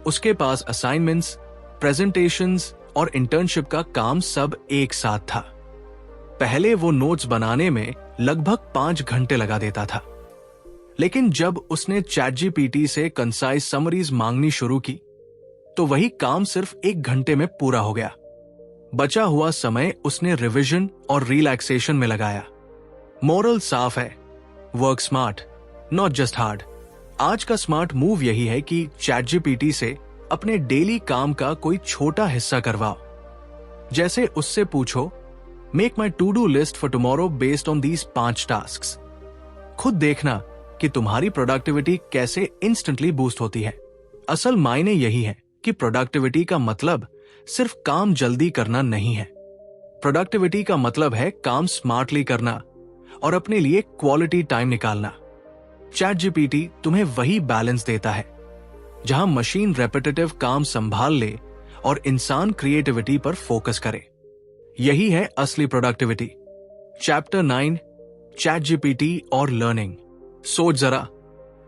उसके पास असाइनमेंट्स, प्रेजेंटेशंस और इंटर्नशिप का काम सब एक साथ था। पहले वो नोट्स बनाने में लगभग 5 घंटे लगा देता था, लेकिन जब उसने चैट जीपीटी से कंसाइज समरीज मांगनी शुरू की, तो वही काम सिर्फ 1 घंटे में पूरा हो गया। बचा हुआ समय उसने रिवीजन और रिलैक्सेशन में लगाया। मोरल साफ है, work smart, not just hard. आज का स्मार्ट मूव यही है कि चैट जीपीटी से अपने डेली काम का कोई छोटा हिस्सा करवाओ। जैसे उससे पूछो, make my to do list for tomorrow based on these 5 tasks. खुद देखना कि तुम्हारी प्रोडक्टिविटी कैसे इंस्टेंटली बूस्ट होती है। असल मायने यही है कि प्रोडक्टिविटी का मतलब सिर्फ काम जल्दी करना नहीं है। प्रोडक्टिविटी का मतलब है काम स्मार्टली करना और अपने लिए क्वालिटी टाइम निकालना। चैट जीपीटी तुम्हें वही बैलेंस देता है, जहां मशीन रेपिटेटिव काम संभाल ले और इंसान क्रिएटिविटी पर फोकस करे। यही है असली प्रोडक्टिविटी। चैप्टर 9, चैट जीपीटी और लर्निंग। सोच जरा,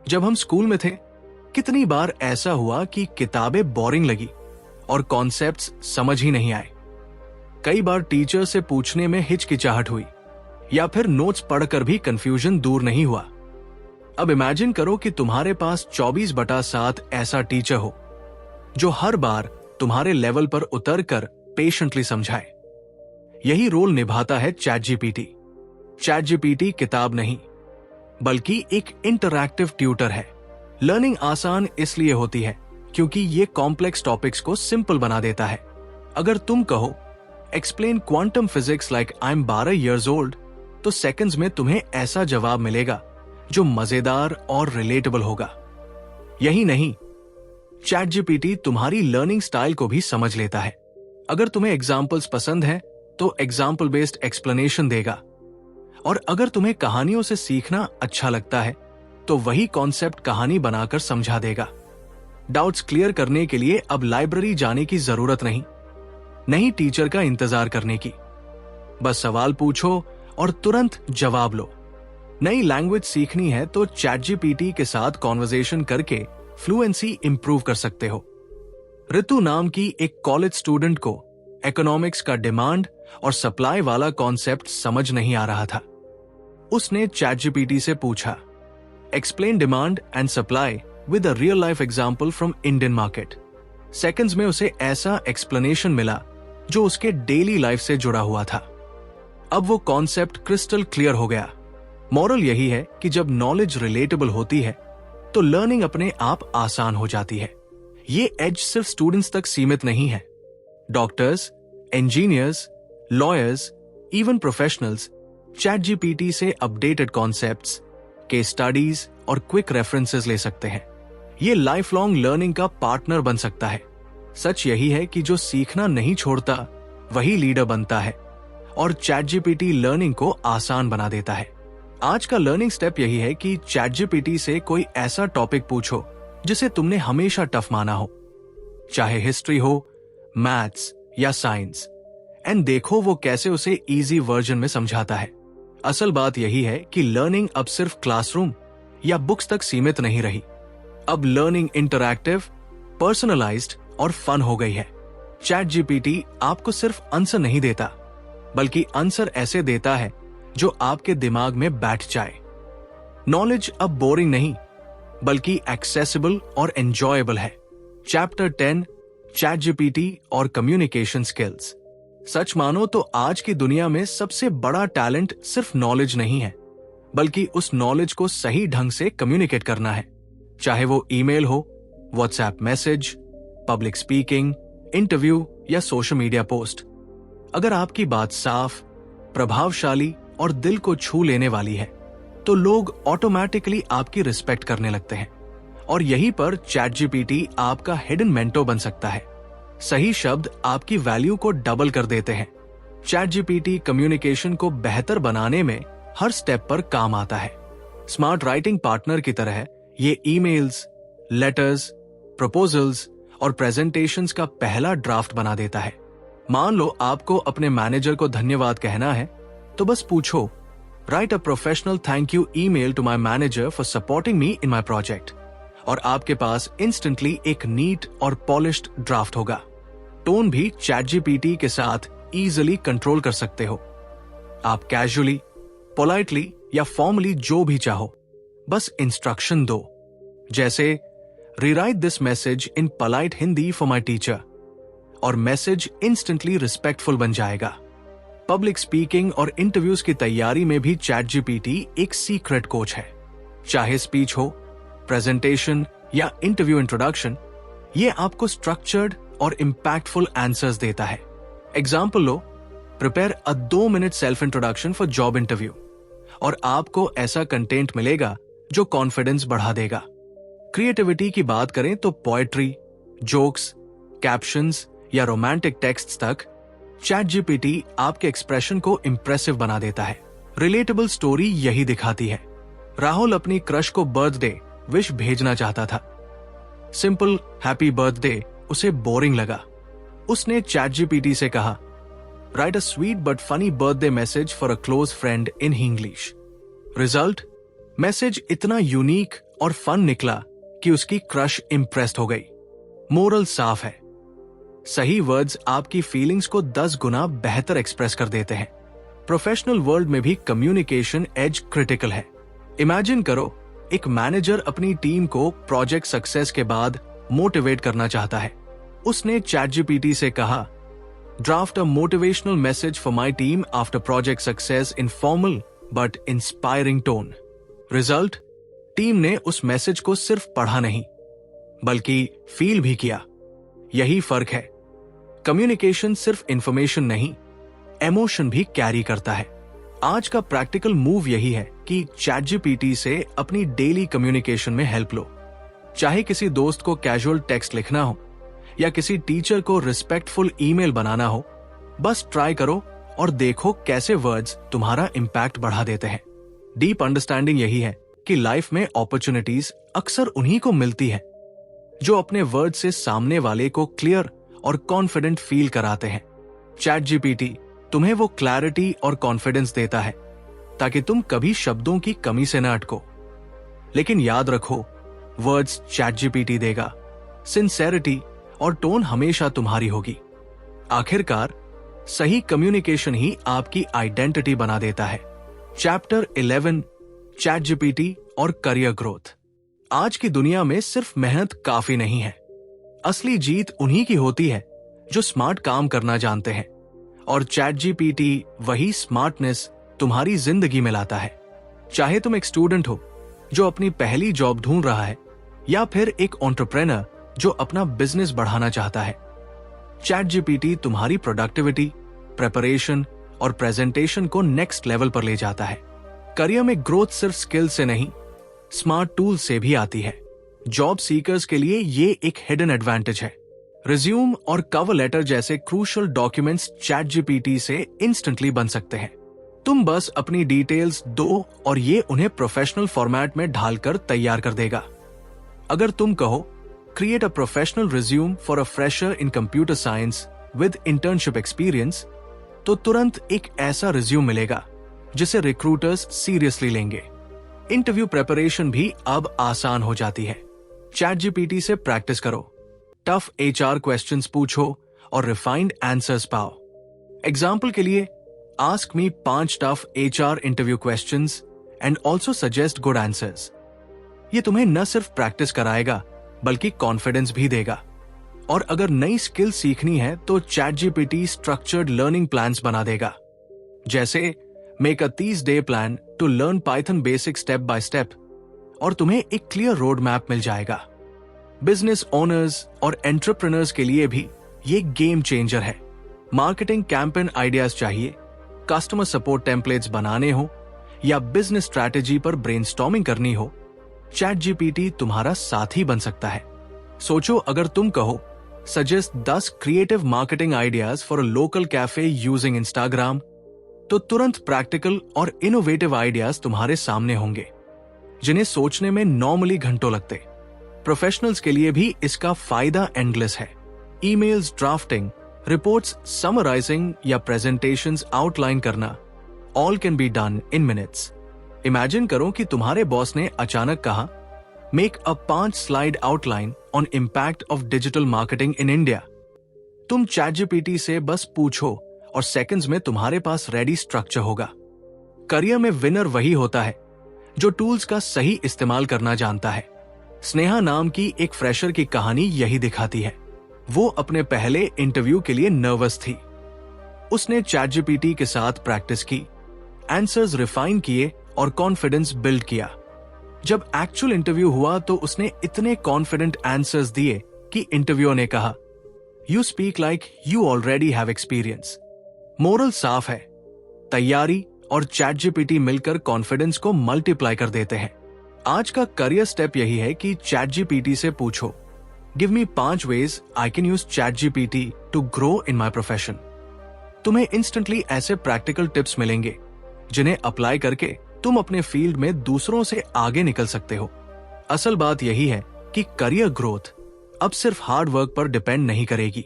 जब हम स्कूल में थे कितनी बार ऐसा हुआ कि किताबें बोरिंग लगी और कॉन्सेप्ट्स समझ ही नहीं आए। कई बार टीचर से पूछने में हिचकिचाहट हुई या फिर नोट्स पढ़कर भी कंफ्यूजन दूर नहीं हुआ। अब इमेजिन करो कि तुम्हारे पास 24/7 ऐसा टीचर हो जो हर बार तुम्हारे लेवल पर उतरकर पेशेंटली समझाए। यही रोल निभाता है चैट जीपीटी। चैट जीपीटी किताब नहीं बल्कि एक इंटरैक्टिव ट्यूटर है। लर्निंग आसान इसलिए होती है क्योंकि ये कॉम्प्लेक्स टॉपिक्स को सिंपल बना देता है। अगर तुम कहो explain quantum physics like I am 12 years old, तो सेकंड्स में तुम्हें ऐसा जवाब मिलेगा जो मजेदार और रिलेटेबल होगा। यही नहीं, चैट जीपीटी तुम्हारी लर्निंग स्टाइल को भी समझ लेता है। अगर तुम्हें एग्जाम्पल्स पसंद है तो एग्जाम्पल बेस्ड एक्सप्लेनेशन देगा, और अगर तुम्हें कहानियों से सीखना अच्छा लगता है तो वही कॉन्सेप्ट कहानी बनाकर समझा देगा। डाउट्स क्लियर करने के लिए अब लाइब्रेरी जाने की जरूरत नहीं टीचर का इंतजार करने की। बस सवाल पूछो और तुरंत जवाब लो। नई लैंग्वेज सीखनी है तो चैट जीपीटी के साथ कॉन्वर्सेशन करके फ्लुएंसी इंप्रूव कर सकते हो। ऋतु नाम की एक कॉलेज स्टूडेंट को इकोनॉमिक्स का डिमांड और सप्लाई वाला कॉन्सेप्ट समझ नहीं आ रहा था। उसने चैट जीपीटी से पूछा, explain demand and supply with a real life example from Indian market. Seconds में उसे ऐसा एक्सप्लेनेशन मिला जो उसके डेली लाइफ से जुड़ा हुआ था। अब वो कॉन्सेप्ट क्रिस्टल क्लियर हो गया। मॉरल यही है कि जब नॉलेज रिलेटेबल होती है तो लर्निंग अपने आप आसान हो जाती है। ये एज सिर्फ स्टूडेंट्स तक सीमित नहीं है। Doctors, engineers, lawyers, even professionals chat GPT से अपडेटेड कॉन्सेप्ट्स, केस स्टडीज और क्विक रेफरेंसेस ले सकते हैं। ये लाइफ लॉन्ग लर्निंग का पार्टनर बन सकता है। सच यही है कि जो सीखना नहीं छोड़ता वही लीडर बनता है, और चैट जीपीटी लर्निंग को आसान बना देता है। आज का लर्निंग स्टेप यही है कि चैट जीपीटी से कोई ऐसा टॉपिक पूछो जिसे तुमने हमेशा टफ माना हो, चाहे हिस्ट्री हो, मैथ्स या साइंस, एंड देखो वो कैसे उसे इजी वर्जन में समझाता है। असल बात यही है कि लर्निंग अब सिर्फ क्लासरूम या बुक्स तक सीमित नहीं रही। अब लर्निंग इंटरैक्टिव, पर्सनलाइज्ड और फन हो गई है। चैट जीपीटी आपको सिर्फ आंसर नहीं देता बल्कि आंसर ऐसे देता है जो आपके दिमाग में बैठ जाए। नॉलेज अब बोरिंग नहीं बल्कि एक्सेसिबल और एंजॉयबल है। चैप्टर 10, चैट जीपीटी और कम्युनिकेशन स्किल्स। सच मानो तो आज की दुनिया में सबसे बड़ा टैलेंट सिर्फ नॉलेज नहीं है बल्कि उस नॉलेज को सही ढंग से कम्युनिकेट करना है। चाहे वो ईमेल हो, WhatsApp message, public speaking, interview या सोशल मीडिया पोस्ट। अगर आपकी बात साफ, प्रभावशाली और दिल को छू लेने वाली है तो लोग ऑटोमेटिकली आपकी रिस्पेक्ट करने लगते हैं। और यहीं पर चैट जीपीटी आपका हिडन मेंटोर बन सकता है। सही शब्द आपकी वैल्यू को डबल कर देते हैं। चैट जीपीटी कम्युनिकेशन को बेहतर बनाने में हर स्टेप पर काम आता है। स्मार्ट राइटिंग पार्टनर की तरह ये ईमेल्स, लेटर्स, प्रपोजल्स और प्रेजेंटेशंस का पहला ड्राफ्ट बना देता है। मान लो आपको अपने मैनेजर को धन्यवाद कहना है तो बस पूछो, write a professional thank you email to my manager for supporting me in my project, और आपके पास इंस्टेंटली एक नीट और पॉलिश्ड ड्राफ्ट होगा। टोन भी चैट जीपीटी के साथ इजीली कंट्रोल कर सकते हो। आप कैजुअली, पोलाइटली या फॉर्मली जो भी चाहो, बस इंस्ट्रक्शन दो, जैसे rewrite this message in polite Hindi for my teacher, और मैसेज इंस्टेंटली रिस्पेक्टफुल बन जाएगा। पब्लिक स्पीकिंग और इंटरव्यूज की तैयारी में भी चैट जीपीटी एक सीक्रेट कोच है। चाहे स्पीच हो, प्रेजेंटेशन या इंटरव्यू इंट्रोडक्शन, ये आपको स्ट्रक्चर्ड और इंपैक्टफुल आंसर्स देता है। Example low, prepare a 2-minute self introduction for job interview, और आपको ऐसा कंटेंट मिलेगा जो कॉन्फिडेंस बढ़ा देगा। क्रिएटिविटी की बात करें तो पोएट्री, जोक्स, कैप्शंस या रोमांटिक टेक्स्ट्स तक चैट जीपीटी आपके एक्सप्रेशन को इंप्रेसिव बना देता है। रिलेटेबल स्टोरी यही दिखाती है। राहुल अपनी क्रश को बर्थडे विश भेजना चाहता था। सिंपल हैप्पी बर्थडे उसे बोरिंग लगा। उसने चैट जीपीटी से कहा, write a sweet but funny birthday message for a close friend in English. Result, message इतना यूनिक और फन निकला कि उसकी क्रश इंप्रेस्ड हो गई। मोरल साफ है, सही वर्ड्स आपकी फीलिंग्स को 10 गुना बेहतर एक्सप्रेस कर देते हैं। प्रोफेशनल वर्ल्ड में भी कम्युनिकेशन एज क्रिटिकल है। इमेजिन करो, एक मैनेजर अपनी टीम को प्रोजेक्ट सक्सेस के बाद मोटिवेट करना चाहता है। उसने चैटजीपीटी से कहा, draft a motivational message for my team after project success in formal but inspiring tone. Result, team ने उस मैसेज को सिर्फ पढ़ा नहीं बल्कि फील भी किया। यही फर्क है, कम्युनिकेशन सिर्फ इंफॉर्मेशन नहीं, इमोशन भी कैरी करता है। आज का प्रैक्टिकल मूव यही है कि चैटजीपीटी से अपनी डेली कम्युनिकेशन में हेल्प लो। चाहे किसी दोस्त को कैजुअल टेक्स्ट लिखना हो या किसी टीचर को रिस्पेक्टफुल ईमेल बनाना हो, बस ट्राई करो और देखो कैसे वर्ड्स तुम्हारा इंपैक्ट बढ़ा देते हैं। डीप अंडरस्टैंडिंग यही है कि लाइफ में अपॉर्चुनिटीज अक्सर उन्हीं को मिलती है जो अपने वर्ड से सामने वाले को क्लियर और कॉन्फिडेंट फील कराते हैं। चैटजीपीटी तुम्हें वो क्लैरिटी और कॉन्फिडेंस देता है ताकि तुम कभी शब्दों की कमी से न अटको। लेकिन याद रखो, वर्ड्स चैटजीपीटी देगा, सिंसेरिटी और टोन हमेशा तुम्हारी होगी। आखिरकार सही कम्युनिकेशन ही आपकी आइडेंटिटी बना देता है। चैप्टर 11, चैटजीपीटी और करियर ग्रोथ। आज की दुनिया में सिर्फ मेहनत काफी नहीं है। असली जीत उन्हीं की होती है जो स्मार्ट काम करना जानते हैं, और चैटजीपीटी वही स्मार्टनेस तुम्हारी जिंदगी में लाता है। चाहे तुम एक स्टूडेंट हो जो अपनी पहली जॉब ढूंढ रहा है या फिर एक एंटरप्रेन्योर जो अपना बिजनेस बढ़ाना चाहता है, चैटजीपीटी तुम्हारी प्रोडक्टिविटी, प्रिपरेशन और प्रेजेंटेशन को नेक्स्ट लेवल पर ले जाता है। करियर में ग्रोथ सिर्फ स्किल से नहीं, स्मार्ट टूल से भी आती है। जॉब सीकर्स के लिए ये एक हिडन एडवांटेज है। रिज्यूम और कवर लेटर जैसे क्रूशियल डॉक्यूमेंट्स चैटजीपीटी से इंस्टेंटली बन सकते हैं। तुम बस अपनी डिटेल्स दो और ये उन्हें प्रोफेशनल फॉर्मेट में ढालकर तैयार कर देगा। अगर तुम कहो, create a professional resume for a fresher in computer science with internship experience, तो तुरंत एक ऐसा रिज्यूम मिलेगा जिसे रिक्रूटर्स सीरियसली लेंगे। इंटरव्यू प्रिपरेशन भी अब आसान हो जाती है। चैटजीपीटी से प्रैक्टिस करो, टफ एचआर क्वेश्चंस पूछो और रिफाइंड आंसर्स पाओ। एग्जाम्पल के लिए, ask me 5 tough HR interview questions and also suggest good answers. ये तुम्हें न सिर्फ प्रैक्टिस कराएगा बल्कि कॉन्फिडेंस भी देगा। और अगर नई स्किल सीखनी है तो चैटजीपीटी स्ट्रक्चर्ड लर्निंग प्लान्स बना देगा, जैसे make a 30-day plan to learn Python basic step by step, और तुम्हें एक क्लियर रोड मैप मिल जाएगा। बिजनेस ओनर्स और एंटरप्रेन्योर्स के लिए भी ये गेम चेंजर है। मार्केटिंग कैंपेन आइडियाज चाहिए, कस्टमर सपोर्ट टेम्पलेट्स बनाने हो या बिजनेस स्ट्रैटेजी पर ब्रेनस्टॉर्मिंग करनी हो, चैटजीपीटी तुम्हारा साथी बन सकता है। सोचो, अगर तुम कहो, suggest 10 creative marketing ideas for a local cafe using Instagram, तो तुरंत प्रैक्टिकल और इनोवेटिव आइडियाज तुम्हारे सामने होंगे जिन्हें सोचने में नॉर्मली घंटों लगते। प्रोफेशनल्स के लिए भी इसका फायदा एंडलेस है। ईमेल्स ड्राफ्टिंग, रिपोर्ट्स समराइजिंग या प्रेजेंटेशंस आउटलाइन करना, all can be done in minutes. Imagine करो कि तुम्हारे बॉस ने अचानक कहा, make a 5 slide outline on impact of digital marketing in India. तुम चैटजीपीटी से बस पूछो और सेकंड्स में तुम्हारे पास रेडी स्ट्रक्चर होगा। करियर में विनर वही होता है जो टूल्स का सही इस्तेमाल करना जानता है। स्नेहा नाम की एक फ्रेशर की कहानी यही दिखाती है। वो अपने पहले इंटरव्यू के लिए नर्वस थी। उसने चैटजीपीटी के साथ प्रैक्टिस की, आंसर्स रिफाइन किए और कॉन्फिडेंस बिल्ड किया। जब एक्चुअल इंटरव्यू हुआ तो उसने इतने कॉन्फिडेंट आंसर्स दिए कि इंटरव्यूअर ने कहा, you speak like you already have experience. Moral साफ है, तैयारी और चैटजीपीटी मिलकर कॉन्फिडेंस को मल्टीप्लाई कर देते हैं। आज का करियर स्टेप यही है कि चैटजीपीटी से पूछो, give me 5 ways I can use ChatGPT to grow in my profession. तुम्हें इंस्टेंटली ऐसे प्रैक्टिकल टिप्स मिलेंगे जिन्हें अप्लाई करके तुम अपने फील्ड में दूसरों से आगे निकल सकते हो। असल बात यही है कि करियर ग्रोथ अब सिर्फ हार्ड वर्क पर डिपेंड नहीं करेगी।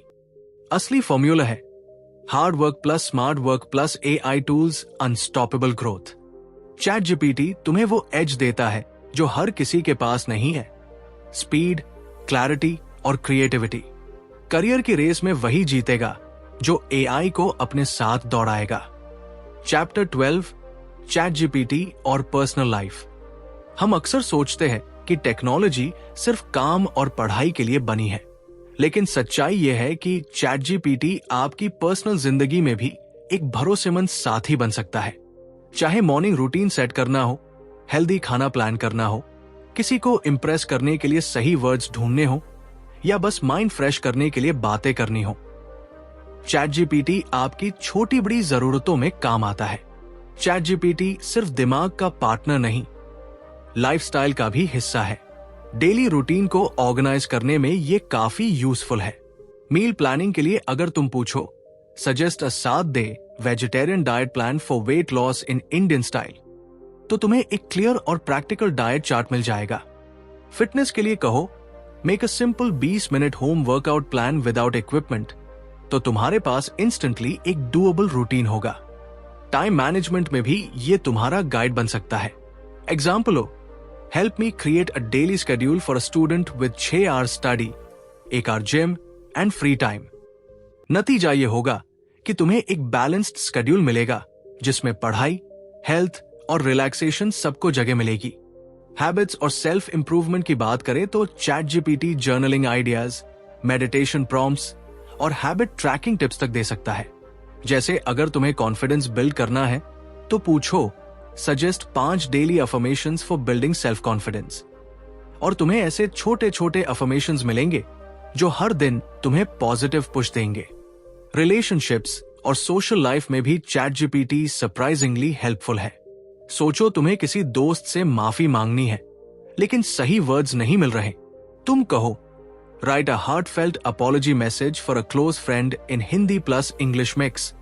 असली फॉर्मूला है hard work plus smart work plus AI tools, unstoppable growth. Chat GPT तुम्हें वो एज देता है जो हर किसी के पास नहीं है। स्पीड, क्लैरिटी और क्रिएटिविटी। करियर की रेस में वही जीतेगा जो एआई को अपने साथ दौड़ाएगा। चैप्टर 12, चैट जीपीटी और पर्सनल लाइफ। हम अक्सर सोचते हैं कि टेक्नोलॉजी सिर्फ काम और पढ़ाई के लिए बनी है, लेकिन सच्चाई यह है कि चैट जीपीटी आपकी पर्सनल जिंदगी में भी एक भरोसेमंद साथी बन सकता है। चाहे मॉर्निंग रूटीन सेट करना हो, हेल्दी खाना प्लान करना हो, किसी को इम्प्रेस करने के लिए सही वर्ड्स ढूंढने हो, या बस माइंड फ्रेश करने के लिए बातें करनी हो, चैट जीपीटी आपकी छोटी बड़ी जरूरतों में काम आता है। चैट जीपीटी सिर्फ दिमाग का पार्टनर नहीं, लाइफस्टाइल का भी हिस्सा है। डेली रूटीन को ऑर्गेनाइज करने में ये काफी यूजफुल है। मील प्लानिंग के लिए अगर तुम पूछो, suggest a 7 day vegetarian diet plan for weight loss in Indian style, तो तुम्हें एक क्लियर और प्रैक्टिकल डाइट चार्ट मिल जाएगा। फिटनेस के लिए कहो, make a simple 20 minute home workout plan without equipment, तो तुम्हारे पास इंस्टेंटली एक डूएबल रूटीन होगा। टाइम मैनेजमेंट में भी ये तुम्हारा गाइड बन सकता है। एग्जाम्पल हो, help me create a daily schedule for a student with 6 hours study, 1 hour gym and free time. नतीजा ये होगा कि तुम्हें एक बैलेंस्ड शेड्यूल मिलेगा जिसमें पढ़ाई, हेल्थ और रिलैक्सेशन सबको जगह मिलेगी। हैबिट्स और सेल्फ इंप्रूवमेंट की बात करें तो chat GPT journaling ideas, meditation prompts और हैबिट ट्रैकिंग टिप्स तक दे सकता है। जैसे अगर तुम्हें कॉन्फिडेंस बिल्ड करना है तो पूछो, suggest 5 daily affirmations for building self confidence, और तुम्हें ऐसे छोटे छोटे अफर्मेशंस मिलेंगे जो हर दिन तुम्हें पॉजिटिव पुश देंगे। रिलेशनशिप्स और सोशल लाइफ में भी चैट जीपीटी सरप्राइजिंगली हेल्पफुल है। सोचो तुम्हें किसी दोस्त से माफी मांगनी है लेकिन सही वर्ड्स नहीं मिल रहे। तुम कहो, right a heartfelt apology message for a close friend in Hindi plus English mix,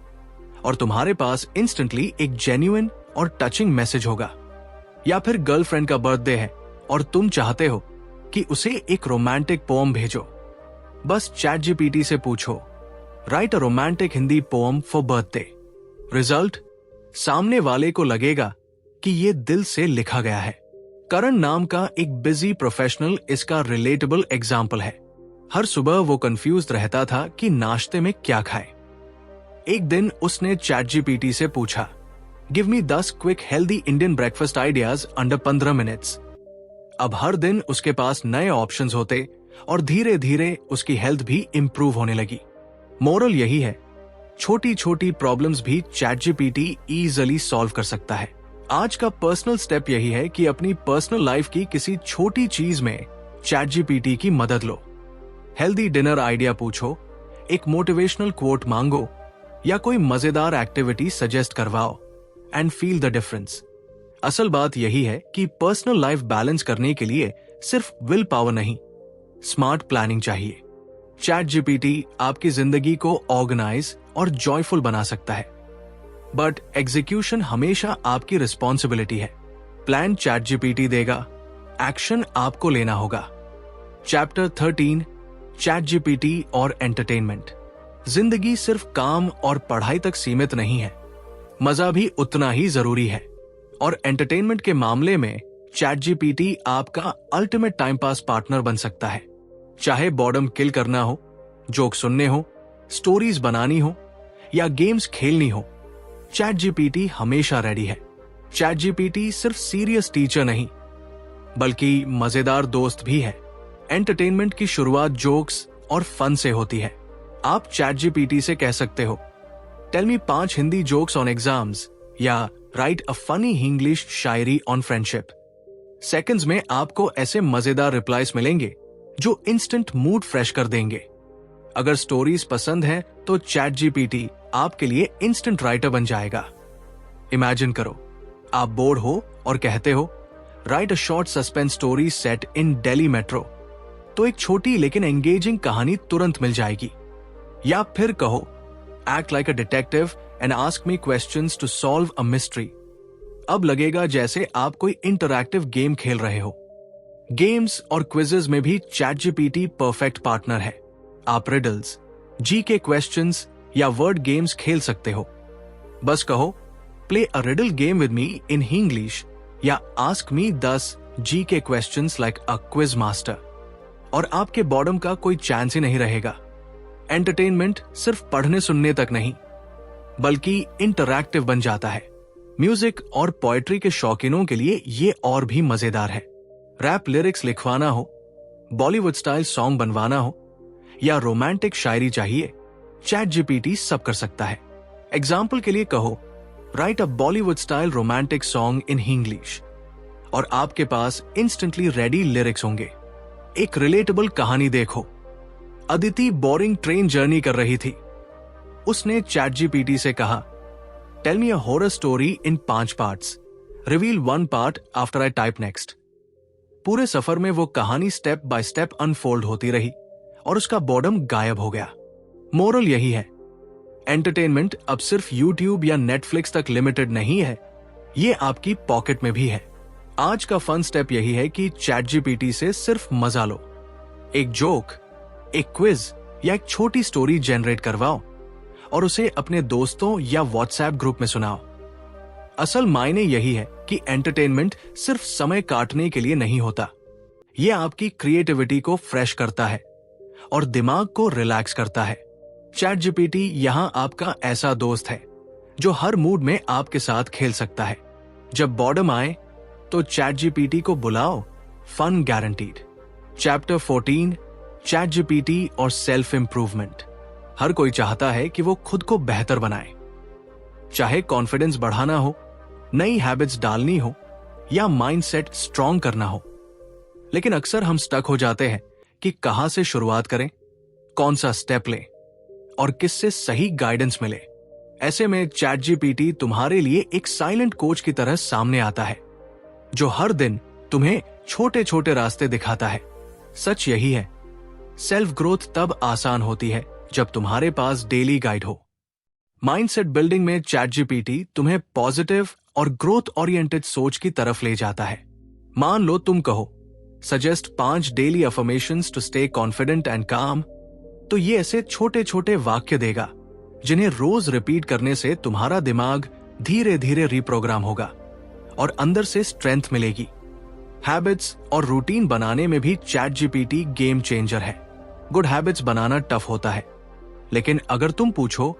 और तुम्हारे पास इंस्टेंटली एक जेन्युइन और टचिंग मैसेज होगा। या फिर गर्लफ्रेंड का बर्थडे है और तुम चाहते हो कि उसे एक रोमांटिक पोएम भेजो, बस चैट जीपीटी से पूछो, write a romantic Hindi poem for birthday. Result, सामने वाले को लगेगा कि ये दिल से लिखा गया है। करण नाम का एक बिजी प्रोफेशनल इसका रिलेटेबल एग्जाम्पल है। हर सुबह वो कंफ्यूज्ड रहता था कि नाश्ते में क्या खाए। एक दिन उसने चैट जीपीटी से पूछा, give me 10 quick healthy Indian breakfast ideas under 15 minutes. अब हर दिन उसके पास नए ऑप्शंस होते और धीरे धीरे उसकी हेल्थ भी इंप्रूव होने लगी। मोरल यही है, छोटी छोटी प्रॉब्लम्स भी चैट जीपीटी इजीली सॉल्व कर सकता है। आज का पर्सनल स्टेप यही है कि अपनी पर्सनल लाइफ की किसी छोटी चीज में चैट जीपीटी की मदद लो। हेल्दी डिनर आइडिया पूछो, एक मोटिवेशनल कोट मांगो या कोई मजेदार एक्टिविटी सजेस्ट करवाओ एंड फील द डिफरेंस। असल बात यही है कि पर्सनल लाइफ बैलेंस करने के लिए सिर्फ विल पावर नहीं, स्मार्ट प्लानिंग चाहिए। चैट जीपीटी आपकी जिंदगी को ऑर्गेनाइज और जॉयफुल बना सकता है, बट एग्जीक्यूशन हमेशा आपकी रिस्पॉन्सिबिलिटी है। प्लान चैट जीपीटी देगा, एक्शन आपको लेना होगा। चैप्टर 13, चैट जीपीटी और एंटरटेनमेंट। जिंदगी सिर्फ काम और पढ़ाई तक सीमित नहीं है, मजा भी उतना ही जरूरी है। और एंटरटेनमेंट के मामले में चैट जीपीटी आपका अल्टीमेट टाइम पास पार्टनर बन सकता है। चाहे बॉर्डम किल करना हो, जोक सुनने हो, स्टोरीज बनानी हो या गेम्स खेलनी हो, चैट जीपीटी हमेशा रेडी है। चैट जीपीटी सिर्फ सीरियस टीचर नहीं बल्कि मजेदार दोस्त भी है। एंटरटेनमेंट की शुरुआत जोक्स और फन से होती है। आप चैट जीपीटी से कह सकते हो, tell me 5 Hindi jokes on exams, या write a funny English shayari on friendship. Seconds में आपको ऐसे मजेदार रिप्लाईज मिलेंगे जो इंस्टेंट मूड फ्रेश कर देंगे। अगर स्टोरीज पसंद है तो चैट जीपीटी आपके लिए इंस्टेंट राइटर बन जाएगा। इमेजिन करो, आप बोर्ड हो और कहते हो, right a short suspense story set in Delhi metro, तो एक छोटी लेकिन एंगेजिंग कहानी तुरंत मिल जाएगी। या फिर कहो, act like a detective and ask me questions to solve a mystery. अब लगेगा जैसे आप कोई इंटरैक्टिव गेम खेल रहे हो। गेम्स और क्विजेज में भी चैट जीपीटी परफेक्ट पार्टनर है। आप रिडल्स, जीके क्वेश्चंस या वर्ड गेम्स खेल सकते हो। बस कहो, play a riddle game with me in English या ask me 10 GK questions like a quiz master, और आपके बॉर्डम का कोई चांस ही नहीं रहेगा। एंटरटेनमेंट सिर्फ पढ़ने सुनने तक नहीं, बल्कि इंटरैक्टिव बन जाता है। म्यूजिक और पोएट्री के शौकीनों के लिए ये और भी मजेदार है। रैप लिरिक्स लिखवाना हो, बॉलीवुड स्टाइल सॉन्ग बनवाना हो या रोमांटिक शायरी चाहिए, चैट जीपीटी सब कर सकता है। एग्जाम्पल के लिए कहो, right a Bollywood style romantic song in English, और आपके पास इंस्टेंटली रेडी लिरिक्स होंगे। एक रिलेटेबल कहानी देखो, अदिति बोरिंग ट्रेन जर्नी कर रही थी। उसने चैट जीपीटी से कहा, tell me a horror story in 5 parts, reveal 1 part after I type next. पूरे सफर में वो कहानी स्टेप बाय स्टेप अनफोल्ड होती रही और उसका बॉर्डम गायब हो गया। मोरल यही है, एंटरटेनमेंट अब सिर्फ यूट्यूब या नेटफ्लिक्स तक लिमिटेड नहीं है, ये आपकी पॉकेट में भी है। आज का फन स्टेप यही है कि चैट जीपीटी से सिर्फ मजा लो। एक जोक, एक क्विज या एक छोटी स्टोरी जनरेट करवाओ और उसे अपने दोस्तों या व्हाट्सएप ग्रुप में सुनाओ। असल मायने यही है कि एंटरटेनमेंट सिर्फ समय काटने के लिए नहीं होता, यह आपकी क्रिएटिविटी को फ्रेश करता है और दिमाग को रिलैक्स करता है। चैट जीपीटी यहां आपका ऐसा दोस्त है जो हर मूड में आपके साथ खेल सकता है। जब बॉर्डम आए तो चैट जीपीटी को बुलाओ, fun guaranteed. Chapter 14, ChatGPT और सेल्फ इंप्रूवमेंट। हर कोई चाहता है कि वो खुद को बेहतर बनाए, चाहे कॉन्फिडेंस बढ़ाना हो, नई हैबिट्स डालनी हो या माइंडसेट स्ट्रॉन्ग करना हो। लेकिन अक्सर हम स्टक हो जाते हैं कि कहां से शुरुआत करें, कौन सा स्टेप लें और किससे सही गाइडेंस मिले। ऐसे में चैट जीपीटी तुम्हारे लिए एक साइलेंट कोच की तरह सामने आता है, जो हर दिन तुम्हें छोटे छोटे रास्ते दिखाता है। सच यही है, सेल्फ ग्रोथ तब आसान होती है जब तुम्हारे पास डेली गाइड हो। माइंडसेट बिल्डिंग में चैट जीपीटी तुम्हें पॉजिटिव और ग्रोथ ओरिएंटेड सोच की तरफ ले जाता है। मान लो तुम कहो, suggest 5 daily affirmations to stay confident and calm, तो ये ऐसे छोटे छोटे वाक्य देगा जिन्हें रोज रिपीट करने से तुम्हारा दिमाग धीरे धीरे रिप्रोग्राम होगा और अंदर से स्ट्रेंथ मिलेगी। हैबिट्स और रूटीन बनाने में भी चैट जीपीटी गेम चेंजर है। गुड हैबिट्स बनाना टफ होता है, लेकिन अगर तुम पूछो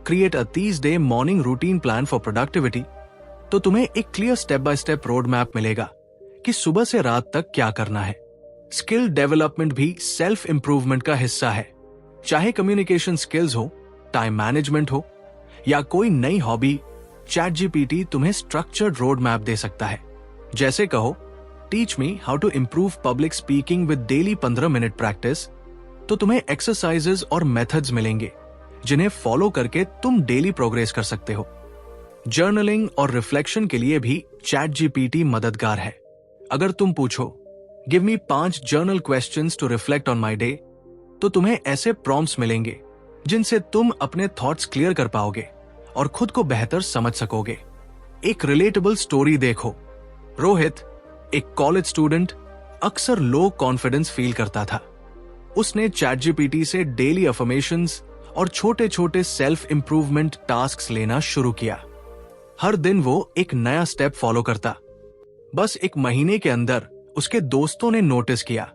create a 30 day morning routine plan for productivity, तो तुम्हें एक clear step by step road map मिलेगा कि सुबह से रात तक क्या करना है। स्किल डेवलपमेंट भी सेल्फ इंप्रूवमेंट का हिस्सा है। चाहे कम्युनिकेशन स्किल्स हो, टाइम मैनेजमेंट हो या कोई नई हॉबी, चैट जीपीटी तुम्हें स्ट्रक्चर्ड रोड मैप दे सकता है। जैसे कहो, teach me how to improve public speaking with daily 15 minute practice, तो तुम्हें एक्सरसाइजेस और मेथड्स मिलेंगे जिन्हें फॉलो करके तुम डेली प्रोग्रेस कर सकते हो। जर्नलिंग और रिफ्लेक्शन के लिए भी चैट जीपीटी मददगार है। अगर तुम पूछो give me 5 journal questions to reflect on my day, तो तुम्हें ऐसे प्रॉम्प्ट्स मिलेंगे जिनसे तुम अपने थॉट्स क्लियर कर पाओगे और खुद को बेहतर समझ सकोगे। एक रिलेटेबल स्टोरी देखो। रोहित, एक कॉलेज स्टूडेंट, अक्सर लो कॉन्फिडेंस फील करता था। उसने चैट जीपीटी से डेली अफर्मेशंस और छोटे छोटे सेल्फ इंप्रूवमेंट टास्क्स लेना शुरू किया। हर दिन वो एक नया स्टेप फॉलो करता। बस 1 महीने के अंदर उसके दोस्तों ने नोटिस किया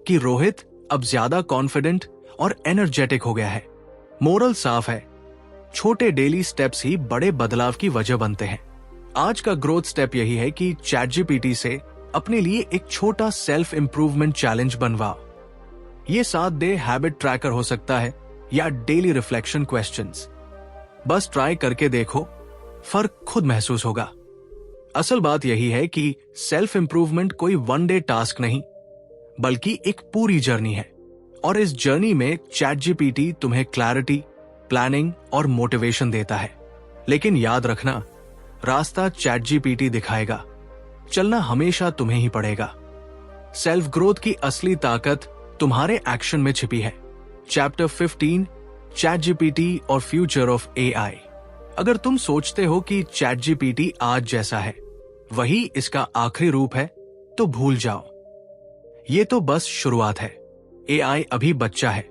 कि रोहित अब ज्यादा कॉन्फिडेंट और एनर्जेटिक हो गया है। मोरल साफ है, छोटे डेली स्टेप्स ही बड़े बदलाव की वजह बनते हैं। आज का ग्रोथ स्टेप यही है कि चैट जीपीटी से अपने लिए एक छोटा सेल्फ इंप्रूवमेंट चैलेंज बनवाओ। ये 7 डे हैबिट ट्रैकर हो सकता है या डेली रिफ्लेक्शन क्वेश्चंस। बस ट्राई करके देखो, फर्क खुद महसूस होगा। असल बात यही है कि सेल्फ इंप्रूवमेंट कोई 1 डे टास्क नहीं, बल्कि एक पूरी जर्नी है, और इस जर्नी में चैट जीपीटी तुम्हें क्लैरिटी, प्लानिंग और मोटिवेशन देता है। लेकिन याद रखना, रास्ता चैट जीपीटी दिखाएगा, चलना हमेशा तुम्हें ही पड़ेगा। सेल्फ ग्रोथ की असली ताकत तुम्हारे एक्शन में छिपी है। चैप्टर 15, चैट जीपीटी और फ्यूचर ऑफ एआई। अगर तुम सोचते हो कि चैट जीपीटी आज जैसा है वही इसका आखिरी रूप है, तो भूल जाओ। ये तो बस शुरुआत है। एआई अभी बच्चा है,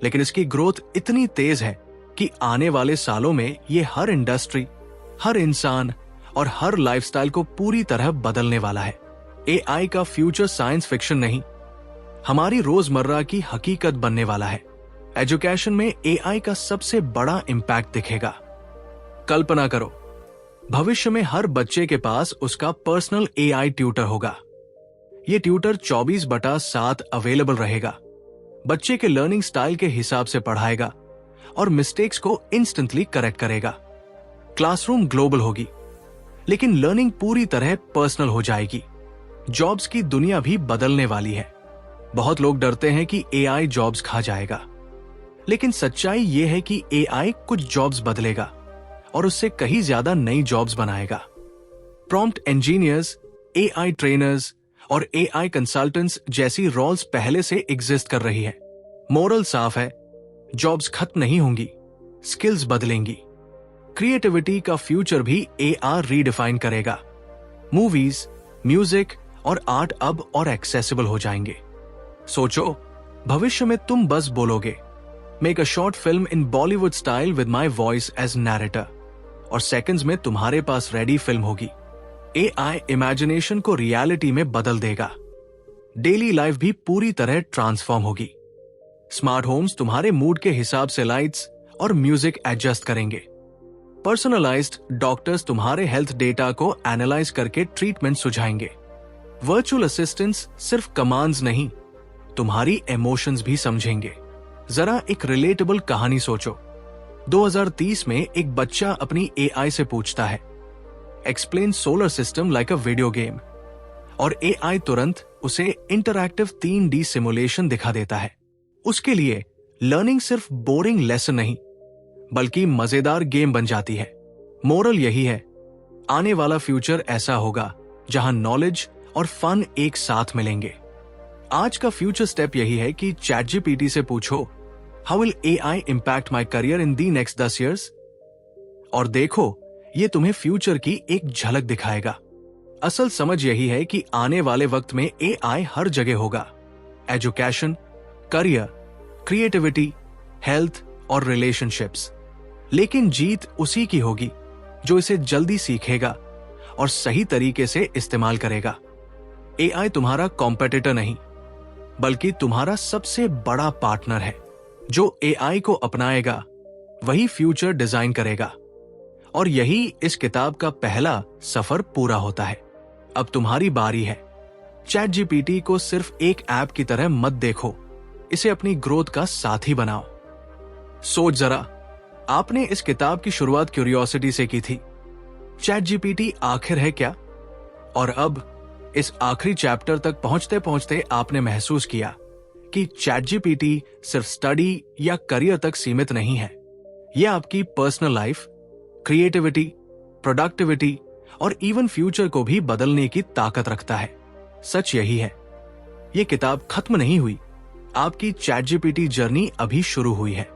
लेकिन इसकी ग्रोथ इतनी तेज है कि आने वाले सालों में ये हर इंडस्ट्री, हर इंसान और हर लाइफस्टाइल को पूरी तरह बदलने वाला है। एआई का फ्यूचर साइंस फिक्शन नहीं, हमारी रोजमर्रा की हकीकत बनने वाला है। एजुकेशन में एआई का सबसे बड़ा इंपैक्ट दिखेगा। कल्पना करो, भविष्य में हर बच्चे के पास उसका पर्सनल एआई ट्यूटर होगा। ये ट्यूटर 24/7 अवेलेबल रहेगा, बच्चे के लर्निंग स्टाइल के हिसाब से पढ़ाएगा और मिस्टेक्स को इंस्टेंटली करेक्ट करेगा। क्लासरूम ग्लोबल होगी, लेकिन लर्निंग पूरी तरह पर्सनल हो जाएगी। जॉब्स की दुनिया भी बदलने वाली है। बहुत लोग डरते हैं कि एआई जॉब्स खा जाएगा, लेकिन सच्चाई यह है कि एआई कुछ जॉब्स बदलेगा और उससे कहीं ज्यादा नई जॉब्स बनाएगा। प्रॉम्प्ट इंजीनियर्स, एआई ट्रेनर्स और एआई कंसल्टेंट्स जैसी रोल्स पहले से एग्जिस्ट कर रही है। मोरल साफ है, जॉब्स खत्म नहीं होंगी, स्किल्स बदलेंगी। क्रिएटिविटी का फ्यूचर भी एआई रीडिफाइन करेगा। मूवीज, म्यूजिक और आर्ट अब और एक्सेसिबल हो जाएंगे। सोचो, भविष्य में तुम बस बोलोगे, make a short film in Bollywood style with my voice as narrator, और सेकंड्स में तुम्हारे पास रेडी फिल्म होगी। एआई इमेजिनेशन को रियलिटी में बदल देगा। डेली लाइफ भी पूरी तरह ट्रांसफॉर्म होगी। स्मार्ट होम्स तुम्हारे मूड के हिसाब से लाइट्स और म्यूजिक एडजस्ट करेंगे। पर्सनलाइज्ड डॉक्टर्स तुम्हारे हेल्थ डेटा को एनालाइज करके ट्रीटमेंट सुझाएंगे। वर्चुअल असिस्टेंट्स सिर्फ कमांड्स नहीं, तुम्हारी इमोशंस भी समझेंगे। जरा एक रिलेटेबल कहानी सोचो। 2030 में एक बच्चा अपनी एआई से पूछता है, explain solar system like a video game, और एआई तुरंत उसे इंटरैक्टिव 3D सिमुलेशन दिखा देता है। उसके लिए लर्निंग सिर्फ बोरिंग लेसन नहीं, बल्कि मजेदार गेम बन जाती है। मोरल यही है, आने वाला फ्यूचर ऐसा होगा जहां नॉलेज और फन एक साथ मिलेंगे। आज का फ्यूचर स्टेप यही है कि चैटजीपीटी से पूछो, how will AI impact my career in the next 10 years? और देखो, ये तुम्हें फ्यूचर की एक झलक दिखाएगा। असल समझ यही है कि आने वाले वक्त में एआई हर जगह होगा। एजुकेशन, करियर, क्रिएटिविटी, हेल्थ और रिलेशनशिप्स। लेकिन जीत उसी की होगी जो इसे जल्दी सीखेगा और सही तरीके से इस्तेमाल करेगा। एआई तुम्हारा कॉम्पिटिटर नहीं, बल्कि तुम्हारा सबसे बड़ा पार्टनर है। जो एआई को अपनाएगा वही फ्यूचर डिजाइन करेगा। और यही इस किताब का पहला सफर पूरा होता है। अब तुम्हारी बारी है। चैटजीपीटी को सिर्फ एक ऐप की तरह मत देखो, इसे अपनी ग्रोथ का साथी बनाओ। सोच जरा, आपने इस किताब की शुरुआत क्यूरियोसिटी से की थी। चैटजीपीटी आखिर है क्या? और अब इस आखिरी चैप्टर तक पहुंचते पहुंचते आपने महसूस किया कि चैटजीपीटी सिर्फ स्टडी या करियर तक सीमित नहीं है। यह आपकी पर्सनल लाइफ, क्रिएटिविटी, प्रोडक्टिविटी और इवन फ्यूचर को भी बदलने की ताकत रखता है। सच यही है, यह किताब खत्म नहीं हुई, आपकी चैटजीपीटी जर्नी अभी शुरू हुई है।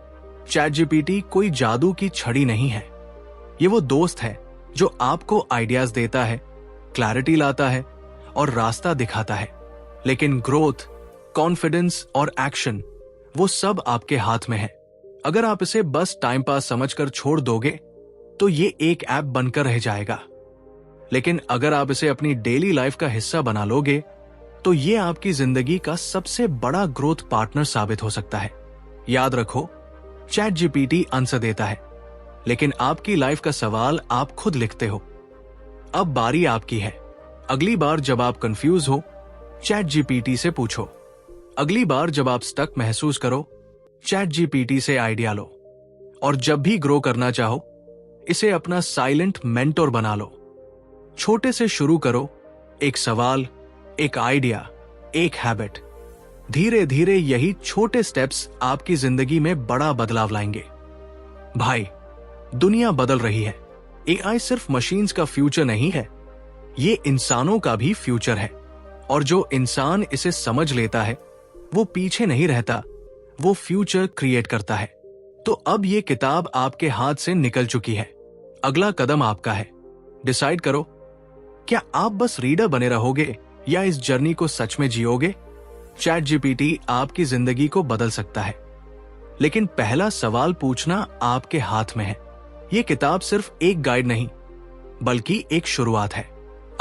चैटजीपीटी कोई जादू की छड़ी नहीं है, ये वो दोस्त है जो आपको आइडियाज देता है, क्लैरिटी लाता है और रास्ता दिखाता है। लेकिन ग्रोथ, कॉन्फिडेंस और एक्शन, वो सब आपके हाथ में है। अगर आप इसे बस टाइम पास समझकर छोड़ दोगे तो ये एक ऐप बनकर रह जाएगा। लेकिन अगर आप इसे अपनी डेली लाइफ का हिस्सा बना लोगे तो ये आपकी जिंदगी का सबसे बड़ा ग्रोथ पार्टनर साबित हो सकता है। याद रखो, चैटजीपीटी आंसर देता है, लेकिन आपकी लाइफ का सवाल आप खुद लिखते हो। अब बारी आपकी है। अगली बार जब आप कंफ्यूज हो, चैटजीपीटी से पूछो। अगली बार जब आप स्टक महसूस करो, चैटजीपीटी से आइडिया लो। और जब भी ग्रो करना चाहो, इसे अपना साइलेंट मेंटोर बना लो। छोटे से शुरू करो, एक सवाल, एक आइडिया, एक हैबिट। धीरे धीरे यही छोटे स्टेप्स आपकी जिंदगी में बड़ा बदलाव लाएंगे। भाई, दुनिया बदल रही है। एआई सिर्फ मशीन्स का फ्यूचर नहीं है, ये इंसानों का भी फ्यूचर है। और जो इंसान इसे समझ लेता है वो पीछे नहीं रहता, वो फ्यूचर क्रिएट करता है। तो अब ये किताब आपके हाथ से निकल चुकी है। अगला कदम आपका है। डिसाइड करो, क्या आप बस रीडर बने रहोगे या इस जर्नी को सच में जियोगे? चैटजीपीटी आपकी जिंदगी को बदल सकता है, लेकिन पहला सवाल पूछना आपके हाथ में है। ये किताब सिर्फ एक गाइड नहीं, बल्कि एक शुरुआत है।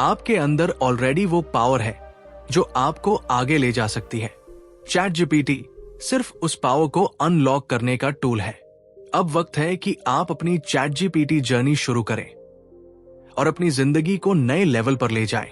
आपके अंदर ऑलरेडी वो पावर है जो आपको आगे ले जा सकती है। चैट जीपीटी सिर्फ उस पावर को अनलॉक करने का टूल है। अब वक्त है कि आप अपनी चैट जीपीटी जर्नी शुरू करें और अपनी जिंदगी को नए लेवल पर ले जाएं।